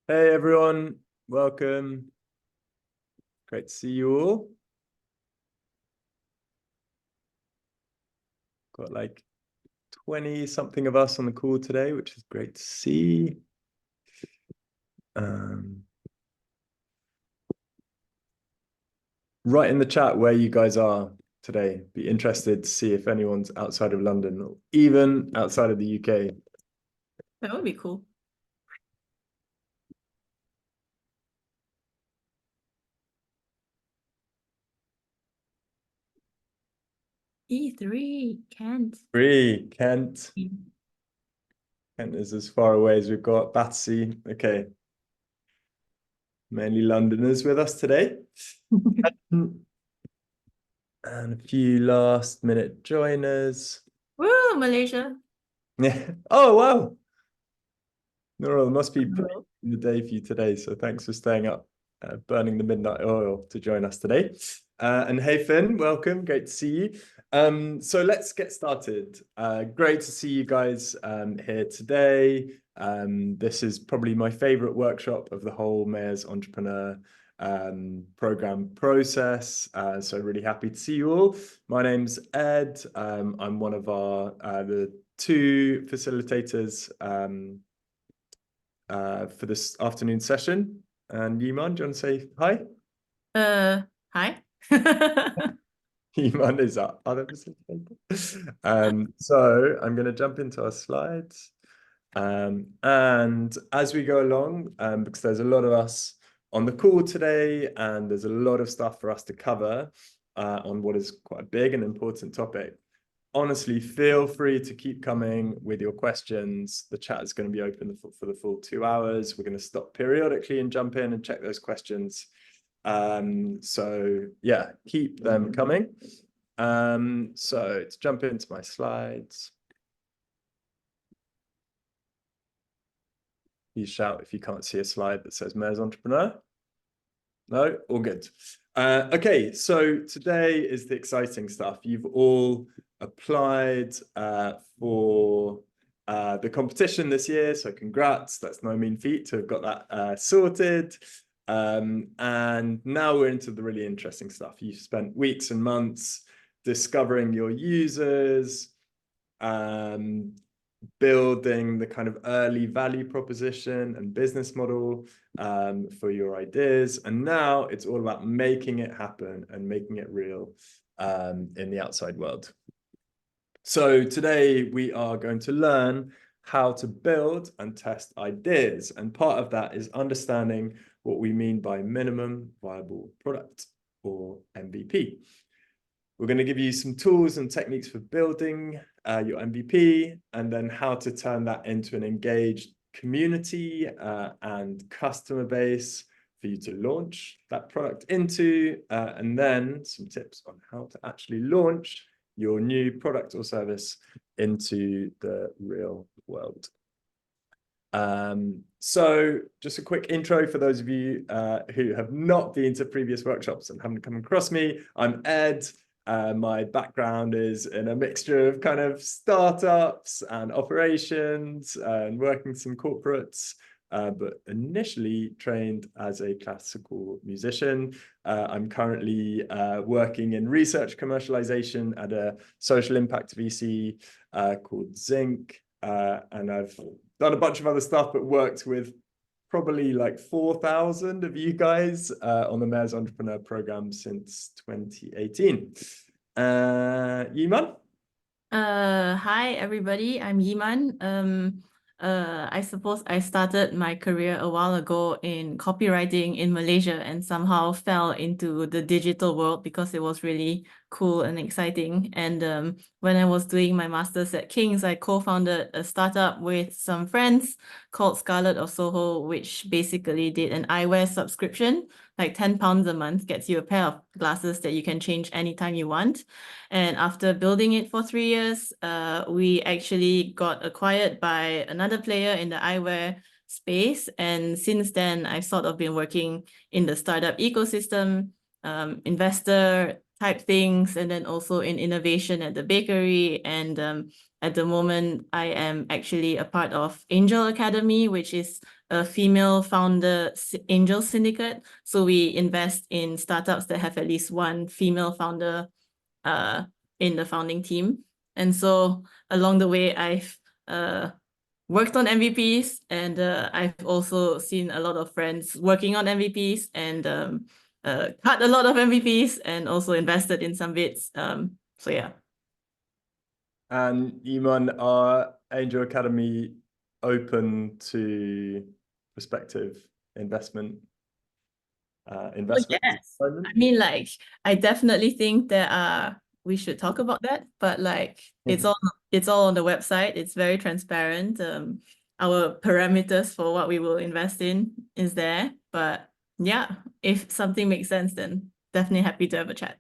Hey everyone, welcome. Great to see you all. Got like 20 something of us on the call today, which is great to see. Write in the chat where you guys are today. Be interested to see if anyone's outside of London or even outside of the UK. That would be cool. E3, Kent. Kent. Kent is as far away as we've got. Battersea. Okay. Mainly Londoners with us today. And a few last minute joiners. Woo, Malaysia. Yeah. Oh, wow. No, it must be the day for you today. So thanks for staying up, burning the midnight oil to join us today. And hey, Finn, welcome. Great to see you. So let's get started. Great to see you guys here today. This is probably my favorite workshop of the whole Mayor's Entrepreneur program process. So really happy to see you all. My name's Ed. I'm one of the two facilitators for this afternoon session. And Yiman, do you want to say hi? Hi. Yiman is our other facilitator. So I'm going to jump into our slides. And as we go along, because there's a lot of us on the call today, and there's a lot of stuff for us to cover on what is quite a big and important topic. Honestly, feel free to keep coming with your questions. The chat is going to be open for the full 2 hours. We're going to stop periodically and jump in and check those questions. So yeah, keep them coming. So to jump into my slides. You shout if you can't see a slide that says Mayor's Entrepreneur. No, all good. Okay, so today is the exciting stuff. You've all applied for the competition this year, so congrats. That's no mean feat to have got that sorted. And now we're into the really interesting stuff. You've spent weeks and months discovering your users, building the kind of early value proposition and business model for your ideas. And now it's all about making it happen and making it real in the outside world. So today we are going to learn how to build and test ideas. And part of that is understanding what we mean by minimum viable product, or MVP. We're going to give you some tools and techniques for building your MVP, and then how to turn that into an engaged community and customer base for you to launch that product into, and then some tips on how to actually launch your new product or service into the real world. So just a quick intro for those of you who have not been to previous workshops and haven't come across me. I'm Ed. My background is in a mixture of kind of startups and operations and working with some corporates, but initially trained as a classical musician. I'm currently working in research commercialization at a social impact VC called Zinc, and I've done a bunch of other stuff, but worked with probably like 4,000 of you guys on the Mayor's Entrepreneur program since 2018. Yiman? Hi, everybody. I'm Yiman. I suppose I started my career a while ago in copywriting in Malaysia and somehow fell into the digital world because it was really cool and exciting. And when I was doing my master's at King's, I co-founded a startup with some friends called Scarlet of Soho, which basically did an eyewear subscription, like £10 a month gets you a pair of glasses that you can change anytime you want. And after building it for 3 years, we actually got acquired by another player in the eyewear space. And since then, I've sort of been working in the startup ecosystem, investor, type things, and then also in innovation at the bakery. And at the moment, I am actually a part of Angel Academy, which is a female founder angel syndicate. So we invest in startups that have at least one female founder in the founding team. And so along the way, I've worked on MVPs, and I've also seen a lot of friends working on MVPs, and cut a lot of MVPs, and also invested in some bits. So yeah. And Iman, are Angel Academy open to prospective investment? Yes. I mean, like, I definitely think we should talk about that, but like it's all on the website. It's very transparent. Our parameters for what we will invest in is there. But yeah, if something makes sense, then definitely happy to have a chat.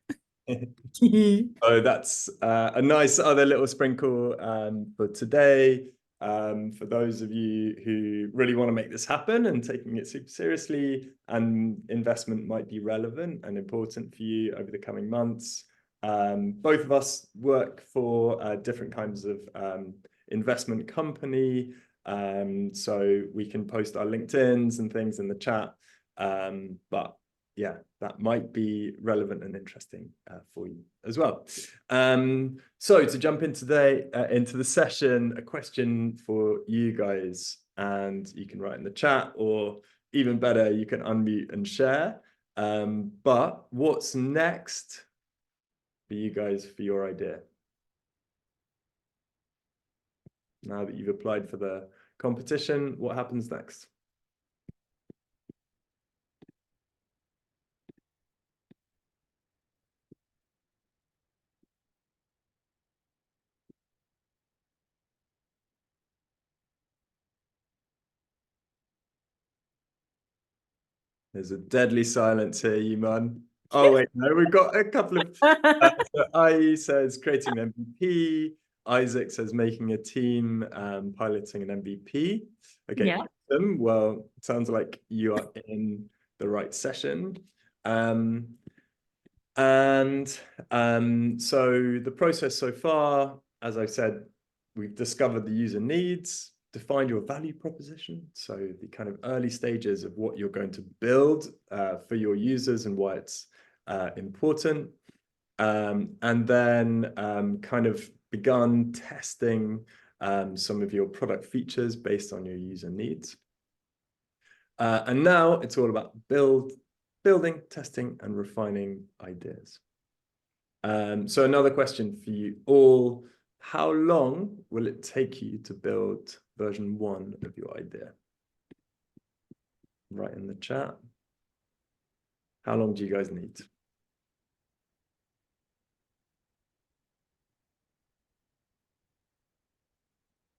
Oh, that's a nice other little sprinkle for today. For those of you who really want to make this happen and taking it super seriously, and investment might be relevant and important for you over the coming months. Both of us work for different kinds of investment company, so we can post our LinkedIns and things in the chat. But yeah, that might be relevant and interesting for you as well. So to jump into the session, a question for you guys, and you can write in the chat, or even better, you can unmute and share. But what's next for you guys for your idea? Now that you've applied for the competition, what happens next? There's a deadly silence here, Iman. Oh, wait, no, we've got a couple of... so IE says creating an MVP. Isaac says making a team, piloting an MVP. Okay, Yeah. awesome. Well, it sounds like you are in the right session. So the process so far, as I said, we've discovered the user needs, defined your value proposition. So the kind of early stages of what you're going to build for your users and why it's important. And then kind of begun testing some of your product features based on your user needs. And now it's all about building, testing, and refining ideas. So another question for you all: how long will it take you to build version 1 of your idea? Write in the chat. How long do you guys need?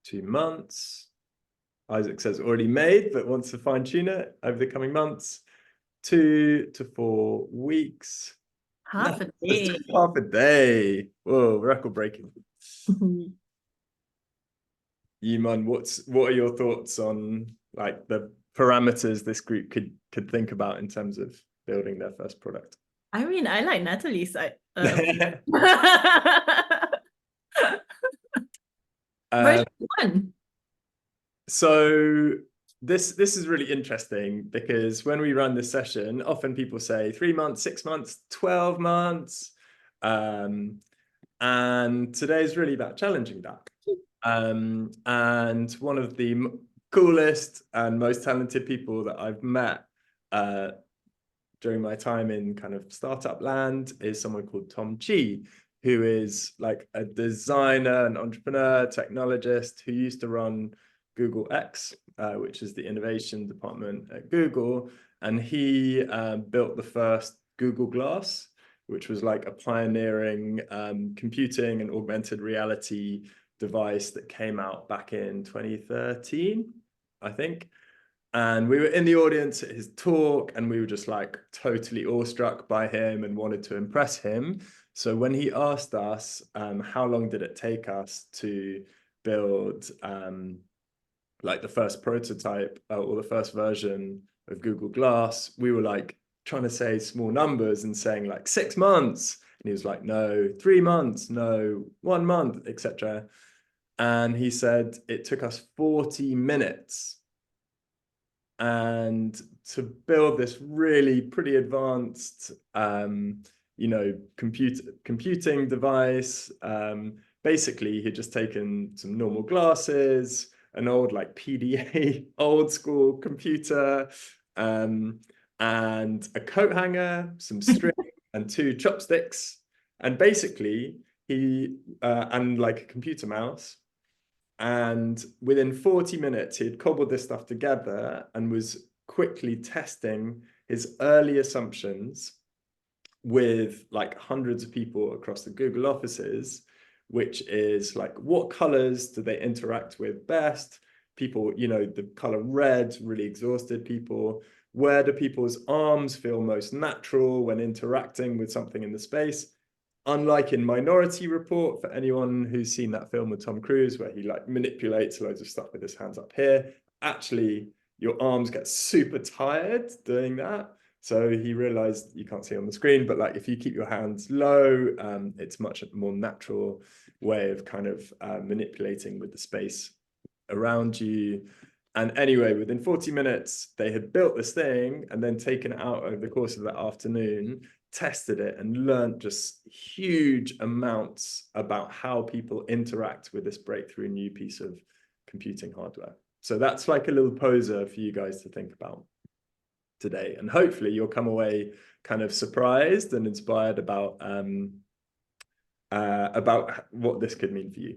Two months. Isaac says already made, but wants to fine tune it over the coming months. 2 to 4 weeks. Half a day. Half a day. Whoa, record breaking. Iman, what are your thoughts on like the parameters this group could think about in terms of building their first product? I mean, I like Natalie's side. Version 1. So this is really interesting, because when we run this session, often people say 3 months, 6 months, 12 months. And today is really about challenging that. And one of the coolest and most talented people that I've met during my time in kind of startup land is someone called Tom Chi, who is like a designer, an entrepreneur, technologist who used to run Google X, which is the innovation department at Google. And he built the first Google Glass, which was like a pioneering computing and augmented reality device that came out back in 2013, I think. And we were in the audience at his talk, and we were just like totally awestruck by him and wanted to impress him. So when he asked us how long did it take us to build like the first prototype or the first version of Google Glass, we were like trying to say small numbers and saying like 6 months, he was like, no, 3 months, no, 1 month, etc. And he said it took us 40 minutes and to build this really pretty advanced computing device. Basically he'd just taken some normal glasses, an old like PDA old school computer, and a coat hanger, some string and 2 chopsticks, and basically he and like a computer mouse. And within 40 minutes, he had cobbled this stuff together and was quickly testing his early assumptions with like hundreds of people across the Google offices, which is like, what colors do they interact with best? People, the color red really exhausted people. Where do people's arms feel most natural when interacting with something in the space? Unlike in Minority Report, for anyone who's seen that film with Tom Cruise, where he like manipulates loads of stuff with his hands up here, actually your arms get super tired doing that. So he realized, you can't see on the screen, but like if you keep your hands low, it's much more natural way of kind of manipulating with the space around you. And anyway, within 40 minutes, they had built this thing and then taken it out over the course of that afternoon, tested it, and learned just huge amounts about how people interact with this breakthrough new piece of computing hardware. So that's like a little poser for you guys to think about today. And hopefully you'll come away kind of surprised and inspired about what this could mean for you.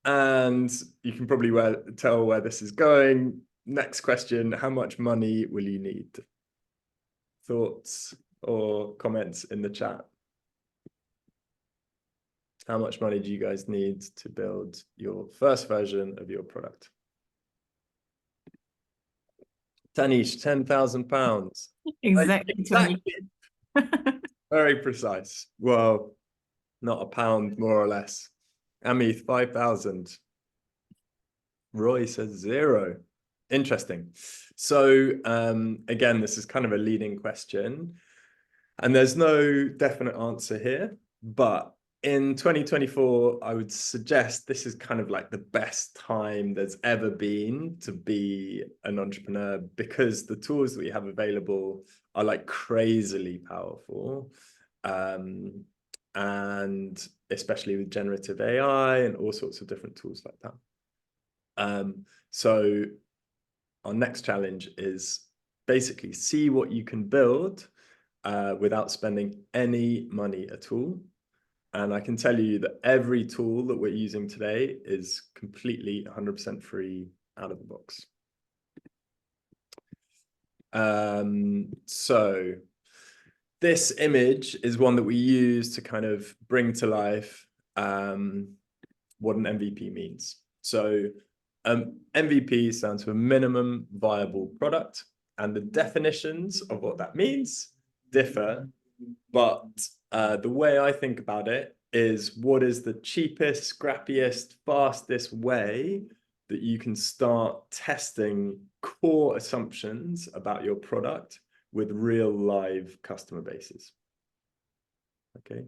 And you can probably tell where this is going. Next question, how much money will you need? Thoughts or comments in the chat? How much money do you guys need to build your first version of your product? Tanish, £10,000. Exactly. Exactly. Very precise. Well, not a pound, more or less. Amith, 5,000. Roy says 0. Interesting. So again, this is kind of a leading question, and there's no definite answer here, but in 2024, I would suggest this is kind of like the best time there's ever been to be an entrepreneur, because the tools that we have available are like crazily powerful. And especially with generative AI and all sorts of different tools like that. So our next challenge is basically see what you can build without spending any money at all. And I can tell you that every tool that we're using today is completely 100% free out of the box. So this image is one that we use to kind of bring to life what an MVP means. So MVP stands for minimum viable product, and the definitions of what that means differ, but the way I think about it is, what is the cheapest, scrappiest, fastest way that you can start testing core assumptions about your product with real live customer bases? Okay,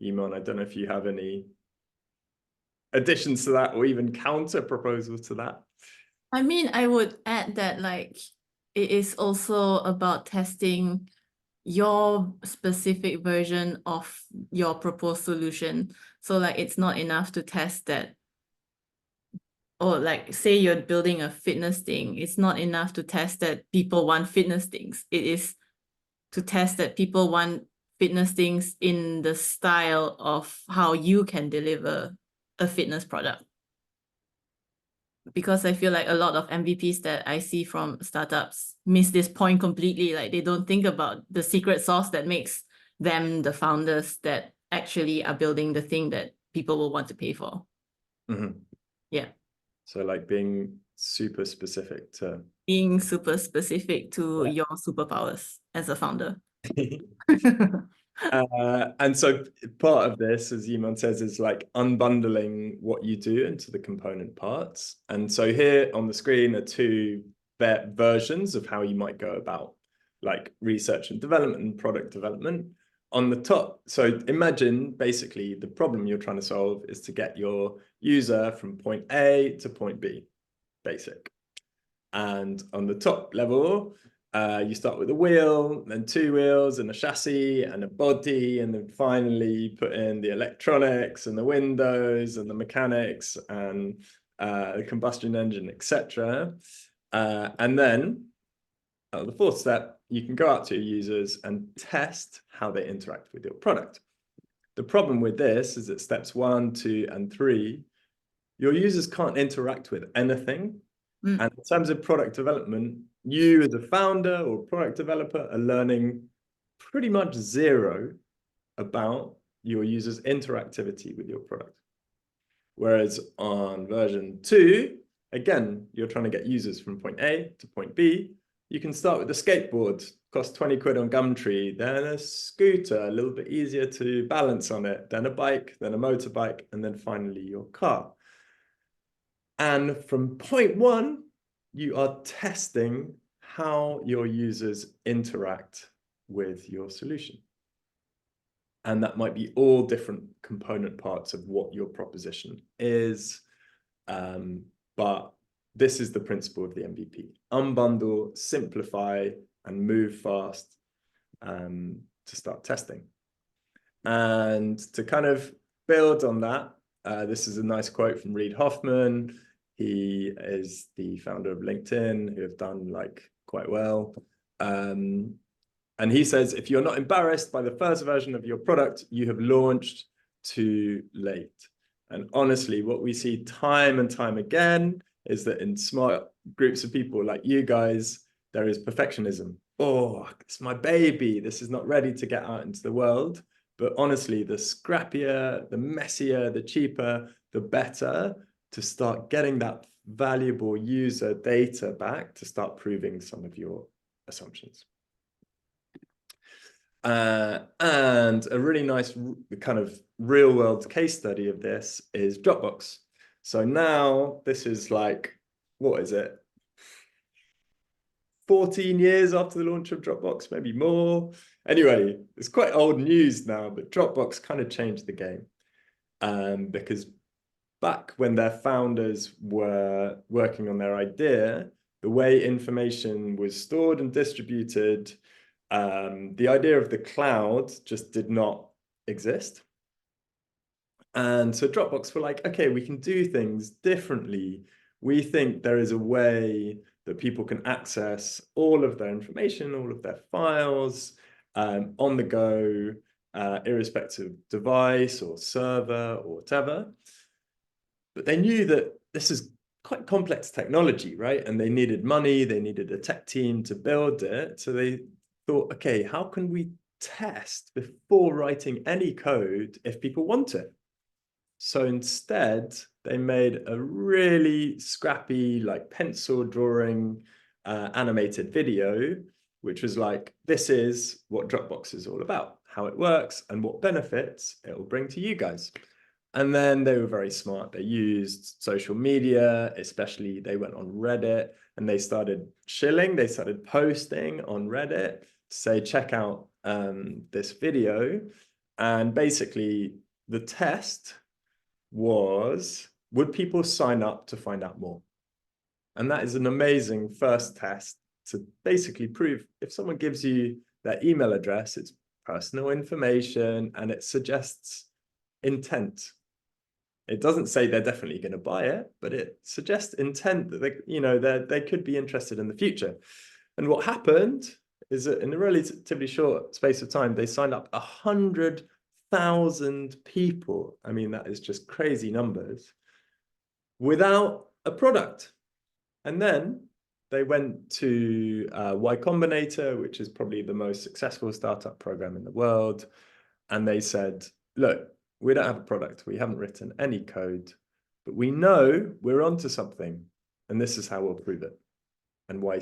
Iman, I don't know if you have any additions to that or even counter proposals to that. I mean, I would add that like it is also about testing your specific version of your proposed solution. So like it's not enough to test that, or like say you're building a fitness thing, it's not enough to test that people want fitness things. It is to test that people want fitness things in the style of how you can deliver a fitness product. Because I feel like a lot of MVPs that I see from startups miss this point completely. Like they don't think about the secret sauce that makes them the founders that actually are building the thing that people will want to pay for. Mm-hmm. Yeah. So like being super specific to... Being super specific to your superpowers as a founder. And so part of this, as Iman says, is like unbundling what you do into the component parts. And so here on the screen are 2 versions of how you might go about like research and development and product development. on the top, so imagine basically the problem you're trying to solve is to get your user from point A to point B, basic. And on the top level, you start with a wheel, then two wheels and a chassis and a body, and then finally you put in the electronics and the windows and the mechanics and the combustion engine, etc. And then the fourth step, you can go out to your users and test how they interact with your product. The problem with this is that steps 1, 2, and 3, your users can't interact with anything. And in terms of product development, you as a founder or product developer are learning pretty much zero about your users' interactivity with your product. Whereas on version 2, again, you're trying to get users from point A to point B. You can start with a skateboard, cost 20 quid on Gumtree, then a scooter, a little bit easier to balance on it, then a bike, then a motorbike, and then finally your car. And from point 1, you are testing how your users interact with your solution. And that might be all different component parts of what your proposition is. But this is the principle of the MVP. Unbundle, simplify, and move fast to start testing. And to kind of build on that, this is a nice quote from Reid Hoffman. He is the founder of LinkedIn, who have done like quite well. And he says, if you're not embarrassed by the first version of your product, you have launched too late. And honestly, what we see time and time again is that in smart groups of people like you guys, there is perfectionism. Oh, it's my baby. This is not ready to get out into the world. But honestly, the scrappier, the messier, the cheaper, the better to start getting that valuable user data back to start proving some of your assumptions. And a really nice kind of real world case study of this is Dropbox. So now this is like, what is it? 14 years after the launch of Dropbox, maybe more. Anyway, it's quite old news now, but Dropbox kind of changed the game. Because back when their founders were working on their idea, the way information was stored and distributed, the idea of the cloud just did not exist. And so Dropbox were like, okay, we can do things differently. We think there is a way that people can access all of their information, all of their files on the go, irrespective of device or server or whatever. But they knew that this is quite complex technology, right? And they needed money, they needed a tech team to build it. So they thought, okay, how can we test before writing any code if people want it? So instead, they made a really scrappy, like pencil drawing, animated video, which was like, this is what Dropbox is all about, how it works and what benefits it will bring to you guys. And then they were very smart. They used social media, especially they went on Reddit and they started shilling. They started posting on Reddit to say, check out this video. And basically the test was, would people sign up to find out more? And that is an amazing first test to basically prove if someone gives you their email address, it's personal information and it suggests intent. It doesn't say they're definitely going to buy it, but it suggests intent that they could be interested in the future. And what happened is that in a relatively short space of time, they signed up 100,000 people. I mean, that is just crazy numbers without a product. And then they went to Y Combinator, which is probably the most successful startup program in the world. And they said, look, we don't have a product. We haven't written any code, but we know we're onto something. And this is how we'll prove it. And Y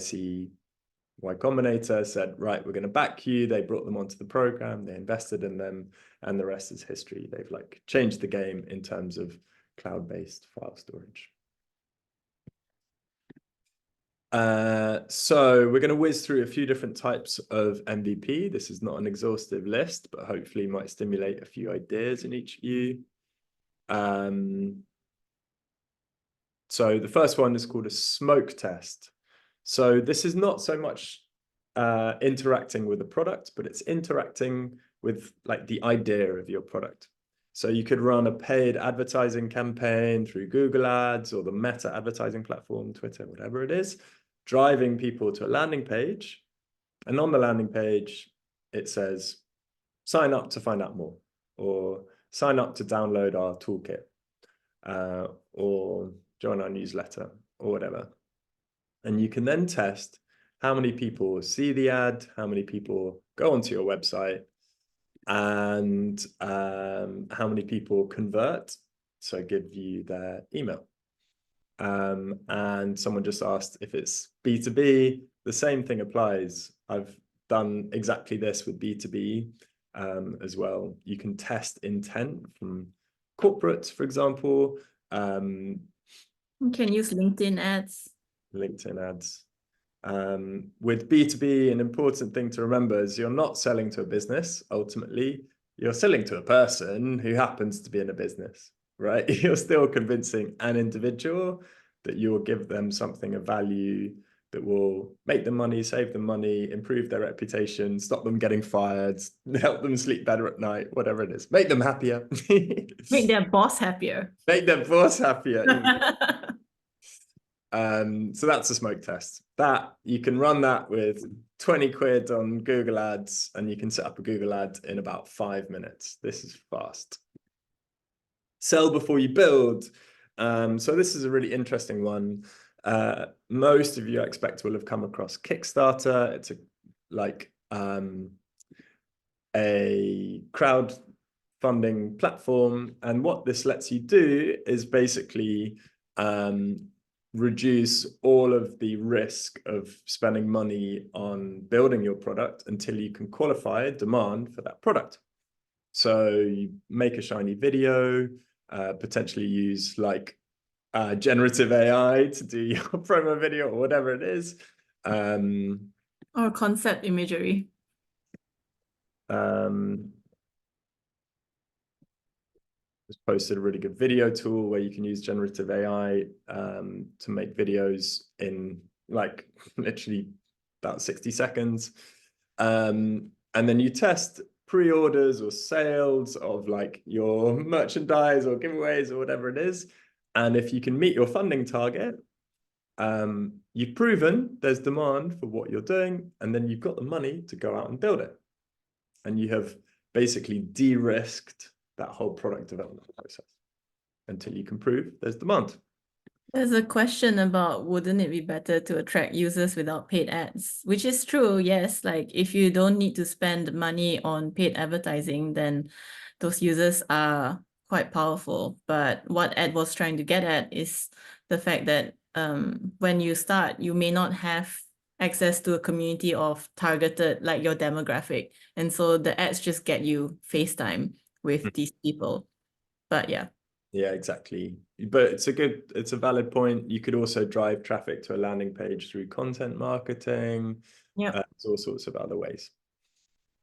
Combinator said, right, we're going to back you. They brought them onto the program. They invested in them. And the rest is history. They've like changed the game in terms of cloud-based file storage. So we're going to whiz through a few different types of MVP. This is not an exhaustive list, but hopefully might stimulate a few ideas in each of you. So the first one is called a smoke test. So this is not so much interacting with the product, but it's interacting with like the idea of your product. So you could run a paid advertising campaign through Google Ads or the Meta advertising platform, Twitter, whatever it is, driving people to a landing page. And on the landing page, it says, sign up to find out more, or sign up to download our toolkit, or join our newsletter, or whatever. And you can then test how many people see the ad, how many people go onto your website, and how many people convert, so give you their email. And someone just asked if it's B2B, the same thing applies. I've done exactly this with B2B as well. You can test intent from corporates, for example. You can use LinkedIn ads. LinkedIn ads. With B2B, an important thing to remember is you're not selling to a business, ultimately. You're selling to a person who happens to be in a business, right? You're still convincing an individual that you will give them something of value that will make them money, save them money, improve their reputation, stop them getting fired, help them sleep better at night, whatever it is. Make them happier. Make their boss happier. Make their boss happier. So that's a smoke test. That you can run that with 20 quid on Google Ads, and you can set up a Google ad in about 5 minutes. This is fast. Sell before you build. So this is a really interesting one. Most of you, I expect, will have come across Kickstarter. It's a crowdfunding platform, and what this lets you do is basically reduce all of the risk of spending money on building your product until you can qualify demand for that product. So you make a shiny video, potentially use like generative AI to do your promo video or whatever it is. Or concept imagery. Just posted a really good video tool where you can use generative AI to make videos in like literally about 60 seconds. And then you test pre-orders or sales of like your merchandise or giveaways or whatever it is. And if you can meet your funding target, you've proven there's demand for what you're doing, and then you've got the money to go out and build it. And you have basically de-risked that whole product development process until you can prove there's demand. There's a question about wouldn't it be better to attract users without paid ads, which is true, yes. Like if you don't need to spend money on paid advertising, then those users are quite powerful. But what Ed was trying to get at is the fact that when you start, you may not have access to a community of targeted, like your demographic. And so the ads just get you FaceTime with these people. But yeah. Yeah, exactly. But it's a valid point. You could also drive traffic to a landing page through content marketing. Yeah. There's all sorts of other ways.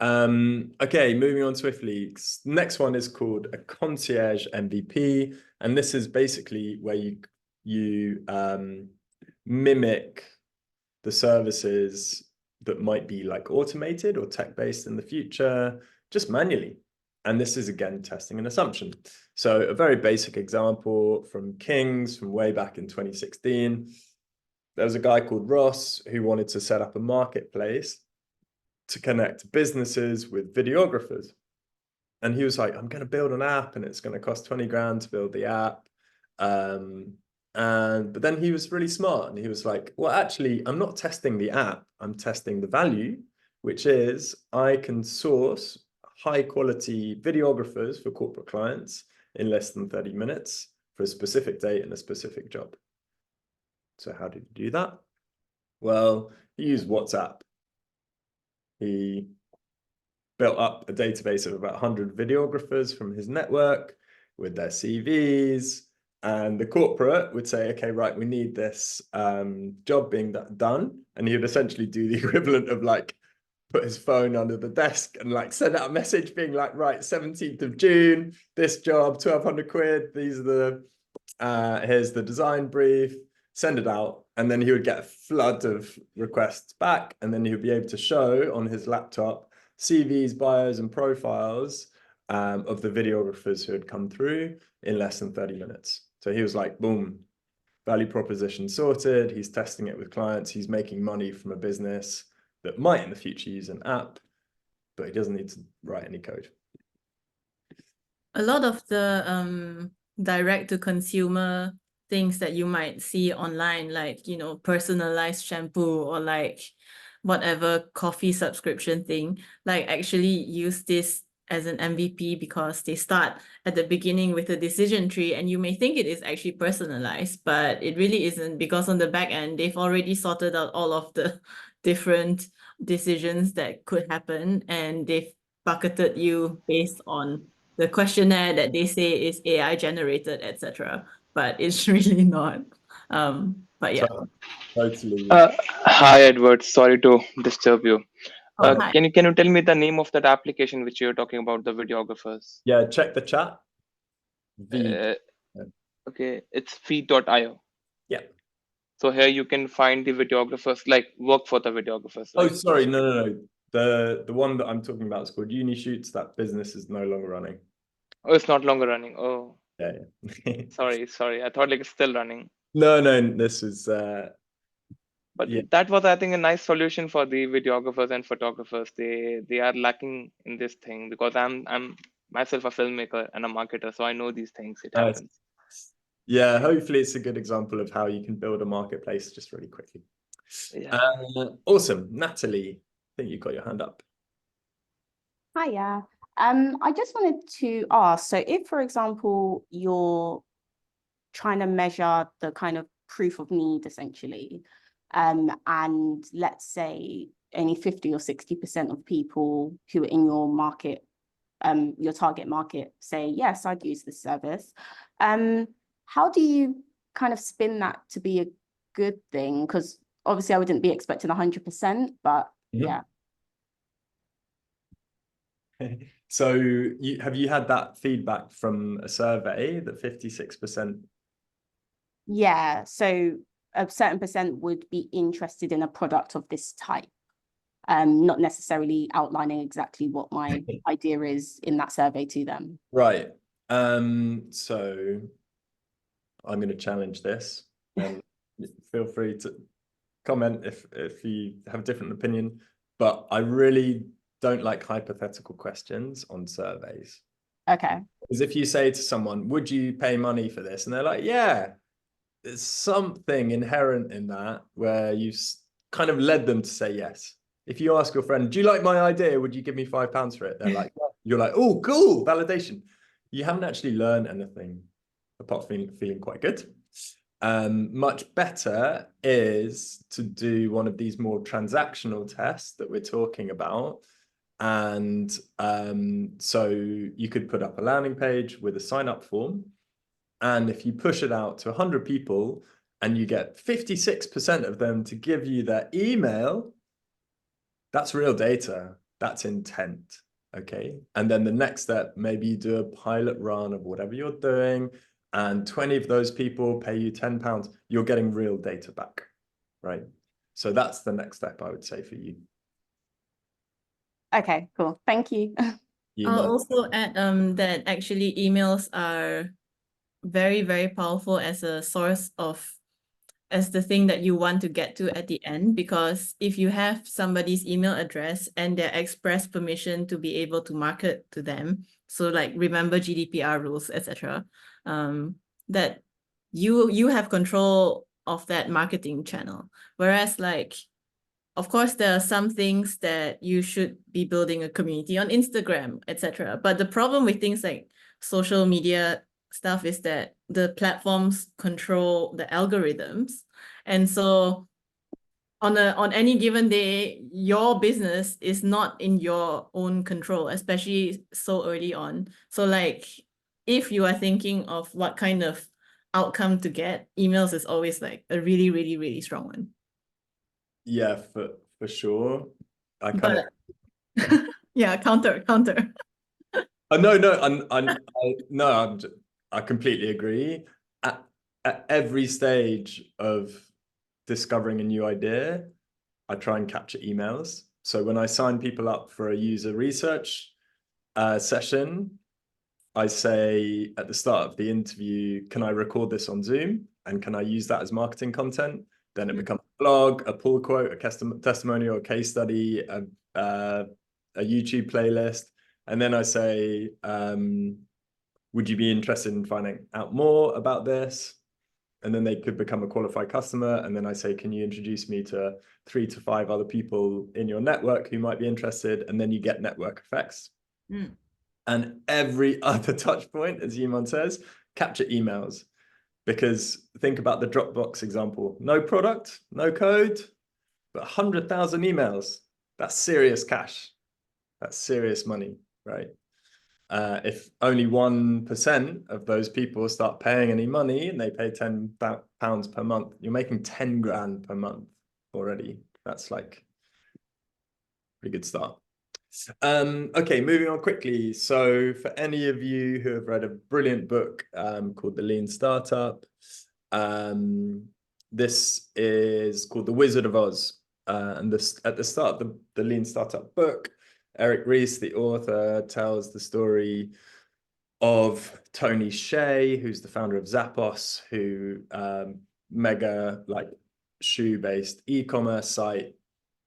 Okay, moving on swiftly. Next one is called a concierge MVP. And this is basically where you mimic the services that might be like automated or tech-based in the future, just manually. And this is, again, testing an assumption. So a very basic example from King's from way back in 2016. There was a guy called Ross who wanted to set up a marketplace to connect businesses with videographers. And he was like, I'm going to build an app and it's going to cost 20 grand to build the app. But then he was really smart and he was like, well, actually, I'm not testing the app. I'm testing the value, which is I can source high quality videographers for corporate clients in less than 30 minutes for a specific date and a specific job. So how did he do that? Well, he used WhatsApp. He built up a database of about 100 videographers from his network with their CVs, And the corporate would say, okay, right, we need this job being done. And he would essentially do the equivalent of like put his phone under the desk and like send out a message being like, right, 17th of June, this job, 1,200 quid. These are the, here's the design brief, send it out. And then he would get a flood of requests back. And then he would be able to show on his laptop CVs, bios, and profiles of the videographers who had come through in less than 30 minutes. So he was like, boom, value proposition sorted. He's testing it with clients. He's making money from a business that might in the future use an app, but he doesn't need to write any code. A lot of the direct to consumer things that you might see online, like, you know, personalized shampoo or like whatever coffee subscription thing, like actually use this as an MVP because they start at the beginning with a decision tree and you may think it is actually personalized, but it really isn't, because on the back end, they've already sorted out all of the different decisions that could happen and they've bucketed you based on the questionnaire that they say is AI generated, etc. But it's really not. But yeah. Totally. Hi, Edward. Sorry to disturb you. Oh, hi. Can you tell me the name of that application which you're talking about, the videographers? Yeah, check the chat. V. Okay, it's feed.io. Yeah. So here you can find the videographers, like work for the videographers. Oh, Like, sorry, no. The one that I'm talking about is called Unishoots. That business is no longer running. oh, it's not longer running. Oh, Yeah. sorry. I thought like it's still running. No, this is But yeah. that was, I think, a nice solution for the videographers and photographers. They are lacking in this thing because I'm myself a filmmaker and a marketer, so I know these things. It happens. Yeah, hopefully it's a good example of how you can build a marketplace just really quickly. Yeah. Awesome. Natalie, I think you got your hand up. Hiya. I just wanted to ask, so if, for example, you're trying to measure the kind of proof of need, essentially, and let's say only 50 or 60% of people who are in your market, your target market, say, yes, I'd use this service. How do you kind of spin that to be a good thing? Because obviously I wouldn't be expecting 100%, but yeah. So have you had that feedback from a survey that 56%? Yeah, so a certain percent would be interested in a product of this type, not necessarily outlining exactly what my idea is in that survey to them. Right. So I'm going to challenge this, and feel free to comment if you have a different opinion, but I really don't like hypothetical questions on surveys. Okay. Because if you say to someone, would you pay money for this? And they're like, yeah, there's something inherent in that where you've kind of led them to say yes. If you ask your friend, do you like my idea? Would you give me £5 for it? They're like, yeah. You're like, oh, cool, validation. You haven't actually learned anything apart from feeling quite good. Much better is to do one of these more transactional tests that we're talking about. And so you could put up a landing page with a sign up form. And if you push it out to 100 people and you get 56% of them to give you their email, that's real data. That's intent. Okay. And then the next step, maybe you do a pilot run of whatever you're doing, and 20 of those people pay you £10. You're getting real data back. Right. So that's the next step, I would say, for you. Okay, cool. Thank you. I'll also add that actually emails are very, very powerful as a source of, as the thing that you want to get to at the end, because if you have somebody's email address and their express permission to be able to market to them, so like remember GDPR rules, etc., that you have control of that marketing channel. Whereas like, of course, there are some things that you should be building a community on Instagram, etc. But the problem with things like social media stuff is that the platforms control the algorithms. And so on any given day, your business is not in your own control, especially so early on. So like, if you are thinking of what kind of outcome to get, emails is always like a really, really, really strong one. Yeah, for sure. I kind of But yeah, counter. I completely agree. At every stage of discovering a new idea, I try and capture emails. So when I sign people up for a user research session, I say at the start of the interview, can I record this on Zoom? And can I use that as marketing content? Then it becomes a blog, a pull quote, a testimonial, a case study, a YouTube playlist. And then I say, would you be interested in finding out more about this? And then they could become a qualified customer. And then I say, can you introduce me to 3 to 5 other people in your network who might be interested? And then you get network effects. And every other touch point, as Yiman says, capture emails. Because think about the Dropbox example. No product, no code, but 100,000 emails. That's serious cash. That's serious money, right? If only 1% of those people start paying any money and they pay £10 per month, you're making 10 grand per month already. That's like a pretty good start. Okay, moving on quickly. So for any of you who have read a brilliant book called The Lean Startup, this is called The Wizard of Oz. And this, at the start of the Lean Startup book, Eric Ries, the author, tells the story of Tony Hsieh, who's the founder of Zappos, who mega like shoe-based e-commerce site.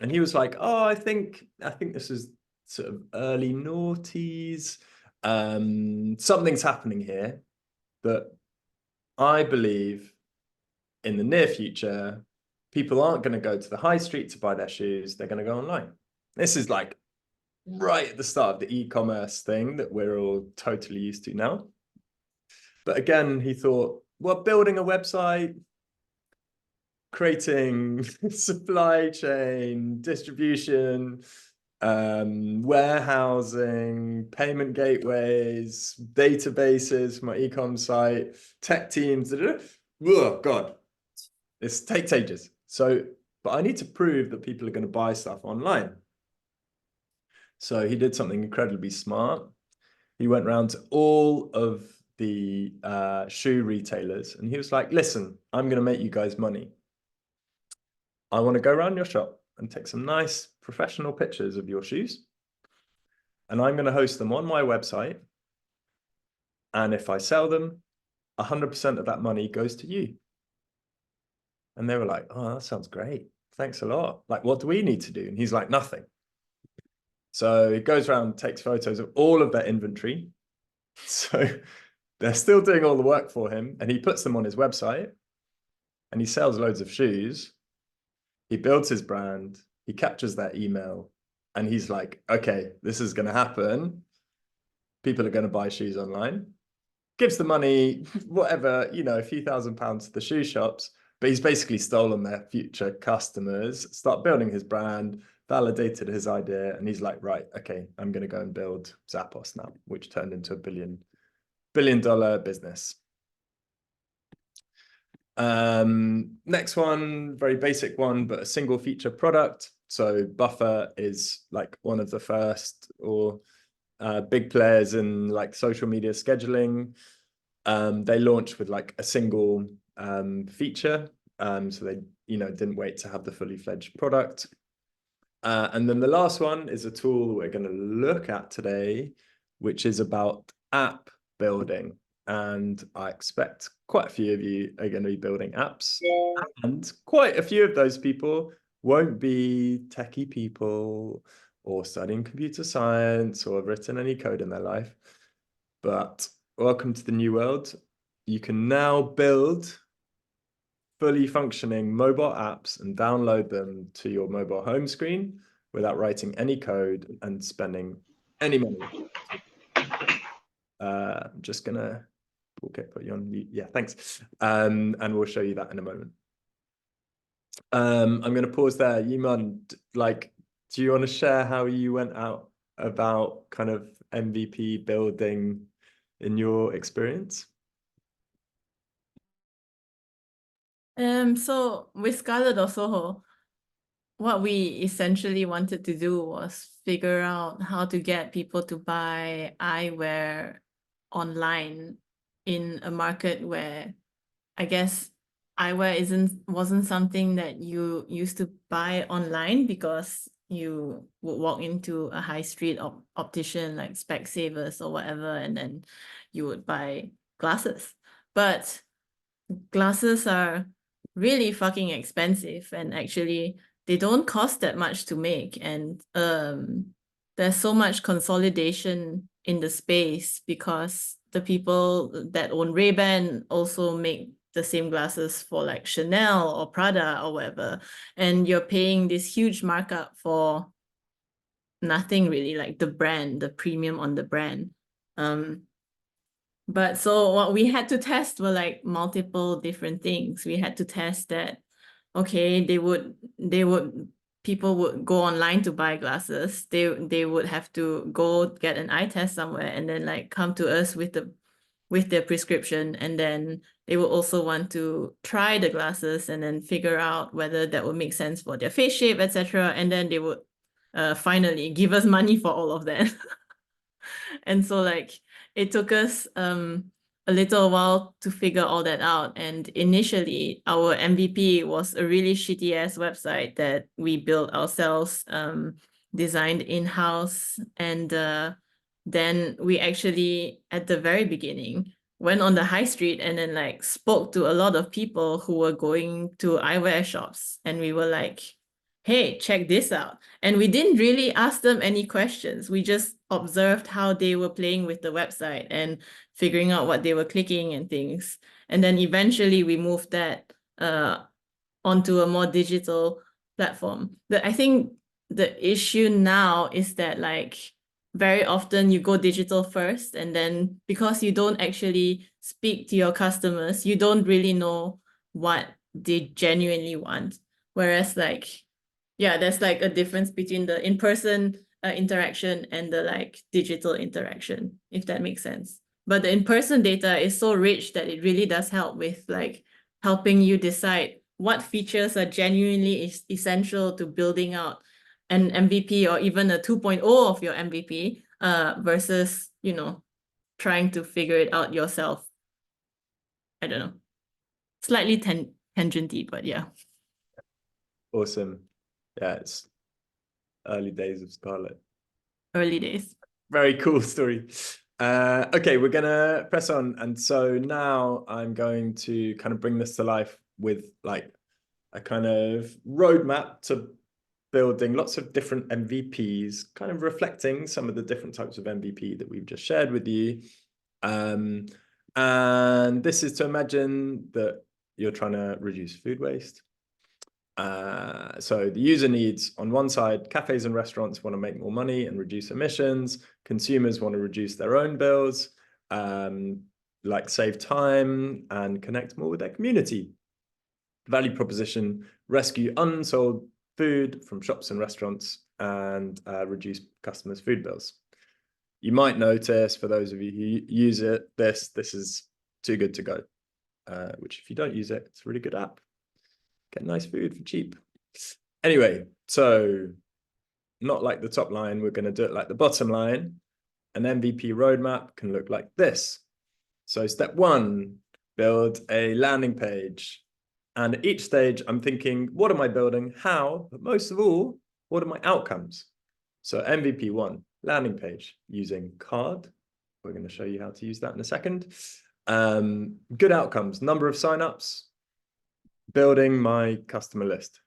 And he was like, oh, I think this is sort of early noughties. Something's happening here that I believe in the near future, people aren't going to go to the high street to buy their shoes. They're going to go online. This is like right at the start of the e-commerce thing that we're all totally used to now. But again, he thought, well, building a website, creating supply chain, distribution, warehousing, payment gateways, databases for my e-com site, tech teams, oh God, this takes ages. So, but I need to prove that people are going to buy stuff online. So he did something incredibly smart. He went around to all of the shoe retailers and he was like, listen, I'm going to make you guys money. I want to go around your shop and take some nice professional pictures of your shoes. And I'm going to host them on my website. And if I sell them, 100% of that money goes to you. And they were like, oh, that sounds great. Thanks a lot. Like, what do we need to do? And he's like, nothing. So he goes around, takes photos of all of their inventory. So they're still doing all the work for him. And he puts them on his website and he sells loads of shoes. He builds his brand. He captures their email. And he's like, okay, this is going to happen. People are going to buy shoes online. Gives the money, whatever, you know, a few £1,000s to the shoe shops. But he's basically stolen their future customers, start building his brand, validated his idea. And he's like, right, okay, I'm going to go and build Zappos now, which turned into a billion dollar business. Next one, very basic one, but a single feature product. So Buffer is like one of the first or big players in like social media scheduling. They launched with like a single feature. So they, you know, didn't wait to have the fully fledged product. And then the last one is a tool we're going to look at today, which is about app building. And I expect quite a few of you are going to be building apps. And quite a few of those people won't be techie people or studying computer science or have written any code in their life. But welcome to the new world. You can now build fully functioning mobile apps and download them to your mobile home screen without writing any code and spending any money. I'm just gonna put you on mute. Yeah, thanks. And we'll show you that in a moment. I'm gonna pause there. Yiman, like, do you want to share how you went out about kind of MVP building in your experience? So with Scarlet or Soho, what we essentially wanted to do was figure out how to get people to buy eyewear online in a market where I guess eyewear wasn't something that you used to buy online because you would walk into a high street optician like Specsavers or whatever, and then you would buy glasses. But glasses are really fucking expensive, and actually they don't cost that much to make. And there's so much consolidation in the space because the people that own Ray-Ban also make the same glasses for like Chanel or Prada or whatever, and you're paying this huge markup for nothing really, like the premium on the brand. But so what we had to test were like multiple different things. We had to test that, okay, people would go online to buy glasses. They would have to go get an eye test somewhere and then like come to us with their prescription. And then they will also want to try the glasses and then figure out whether that would make sense for their face shape, etc. And then they would finally give us money for all of that. And so like it took us a little while to figure all that out. And initially our MVP was a really shitty ass website that we built ourselves, designed in-house. And then we actually, at the very beginning, went on the high street and then like spoke to a lot of people who were going to eyewear shops. And we were like, hey, check this out. And we didn't really ask them any questions. We just observed how they were playing with the website and figuring out what they were clicking and things. And then eventually we moved that onto a more digital platform. But I think the issue now is that like very often you go digital first, and then because you don't actually speak to your customers, you don't really know what they genuinely want. Whereas like, yeah, there's like a difference between the in-person interaction and the like digital interaction, if that makes sense. But the in-person data is so rich that it really does help with like helping you decide what features are genuinely essential to building out an MVP or even a 2.0 of your MVP versus, you know, trying to figure it out yourself. I don't know. Slightly tangenty, but yeah. Awesome. Yeah, it's early days of Scarlet. Early days. Very cool story. Okay, we're gonna press on. And so now I'm going to kind of bring this to life with like a kind of roadmap to building lots of different MVPs, kind of reflecting some of the different types of MVP that we've just shared with you. And this is to imagine that you're trying to reduce food waste. So the user needs, on one side, cafes and restaurants want to make more money and reduce emissions. Consumers want to reduce their own bills, like save time and connect more with their community. Value proposition, rescue unsold food from shops and restaurants and reduce customers' food bills. You might notice, for those of you who use it, this is too good to go, which if you don't use it, it's a really good app. Get nice food for cheap. Anyway, so not like the top line, we're going to do it like the bottom line. An MVP roadmap can look like this. So step one, build a landing page. And at each stage, I'm thinking, what am I building? How? But most of all, what are my outcomes? So MVP one, landing page using Card. We're going to show you how to use that in a second. Good outcomes, number of signups, building my customer list.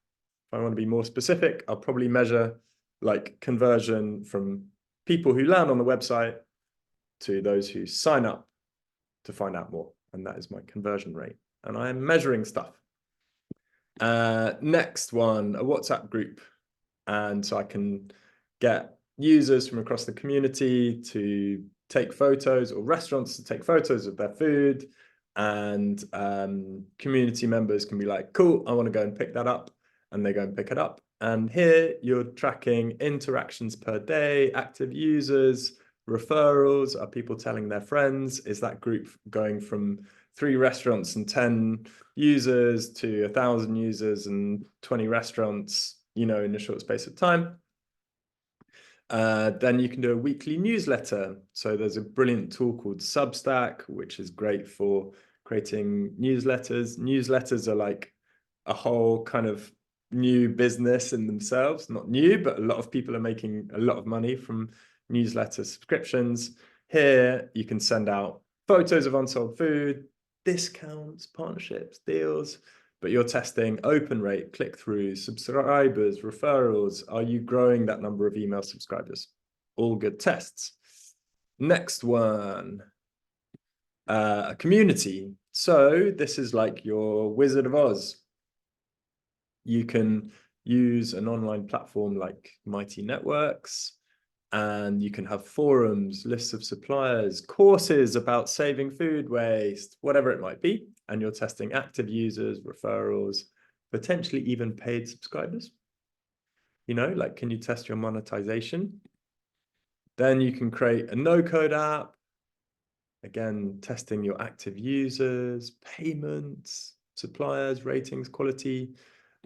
If I want to be more specific, I'll probably measure like conversion from people who land on the website to those who sign up to find out more. And that is my conversion rate. And I am measuring stuff. Next one, a WhatsApp group. And so I can get users from across the community to take photos, or restaurants to take photos of their food. And community members can be like, cool, I want to go and pick that up. And they go and pick it up. And here you're tracking interactions per day, active users, referrals, are people telling their friends? Is that group going from 3 restaurants and 10 users to 1,000 users and 20 restaurants, you know, in a short space of time. Then you can do a weekly newsletter. So there's a brilliant tool called Substack, which is great for creating newsletters. Newsletters are like a whole kind of new business in themselves. Not new, but a lot of people are making a lot of money from newsletter subscriptions. Here, you can send out photos of unsold food, discounts, partnerships, deals, but you're testing open rate, click-throughs, subscribers, referrals. Are you growing that number of email subscribers? All good tests. Next one, a community. So this is like your Wizard of Oz. You can use an online platform like Mighty Networks, and you can have forums, lists of suppliers, courses about saving food waste, whatever it might be. And you're testing active users, referrals, potentially even paid subscribers. You know, like, can you test your monetization? Then you can create a no-code app. Again, testing your active users, payments, suppliers, ratings, quality.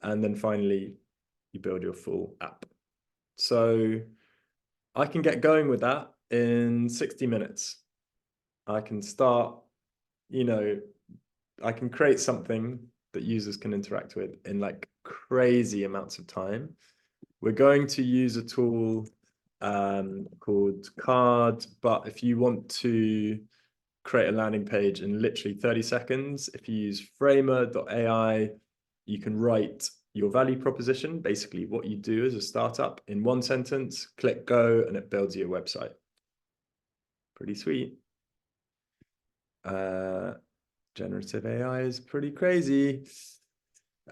And then finally, you build your full app. So I can get going with that in 60 minutes. I can start, you know, I can create something that users can interact with in like crazy amounts of time. We're going to use a tool called Card, but if you want to create a landing page in literally 30 seconds, if you use Framer.ai, you can write your value proposition, basically what you do as a startup, in 1 sentence, click go, and it builds you a website. Pretty sweet. Generative AI is pretty crazy.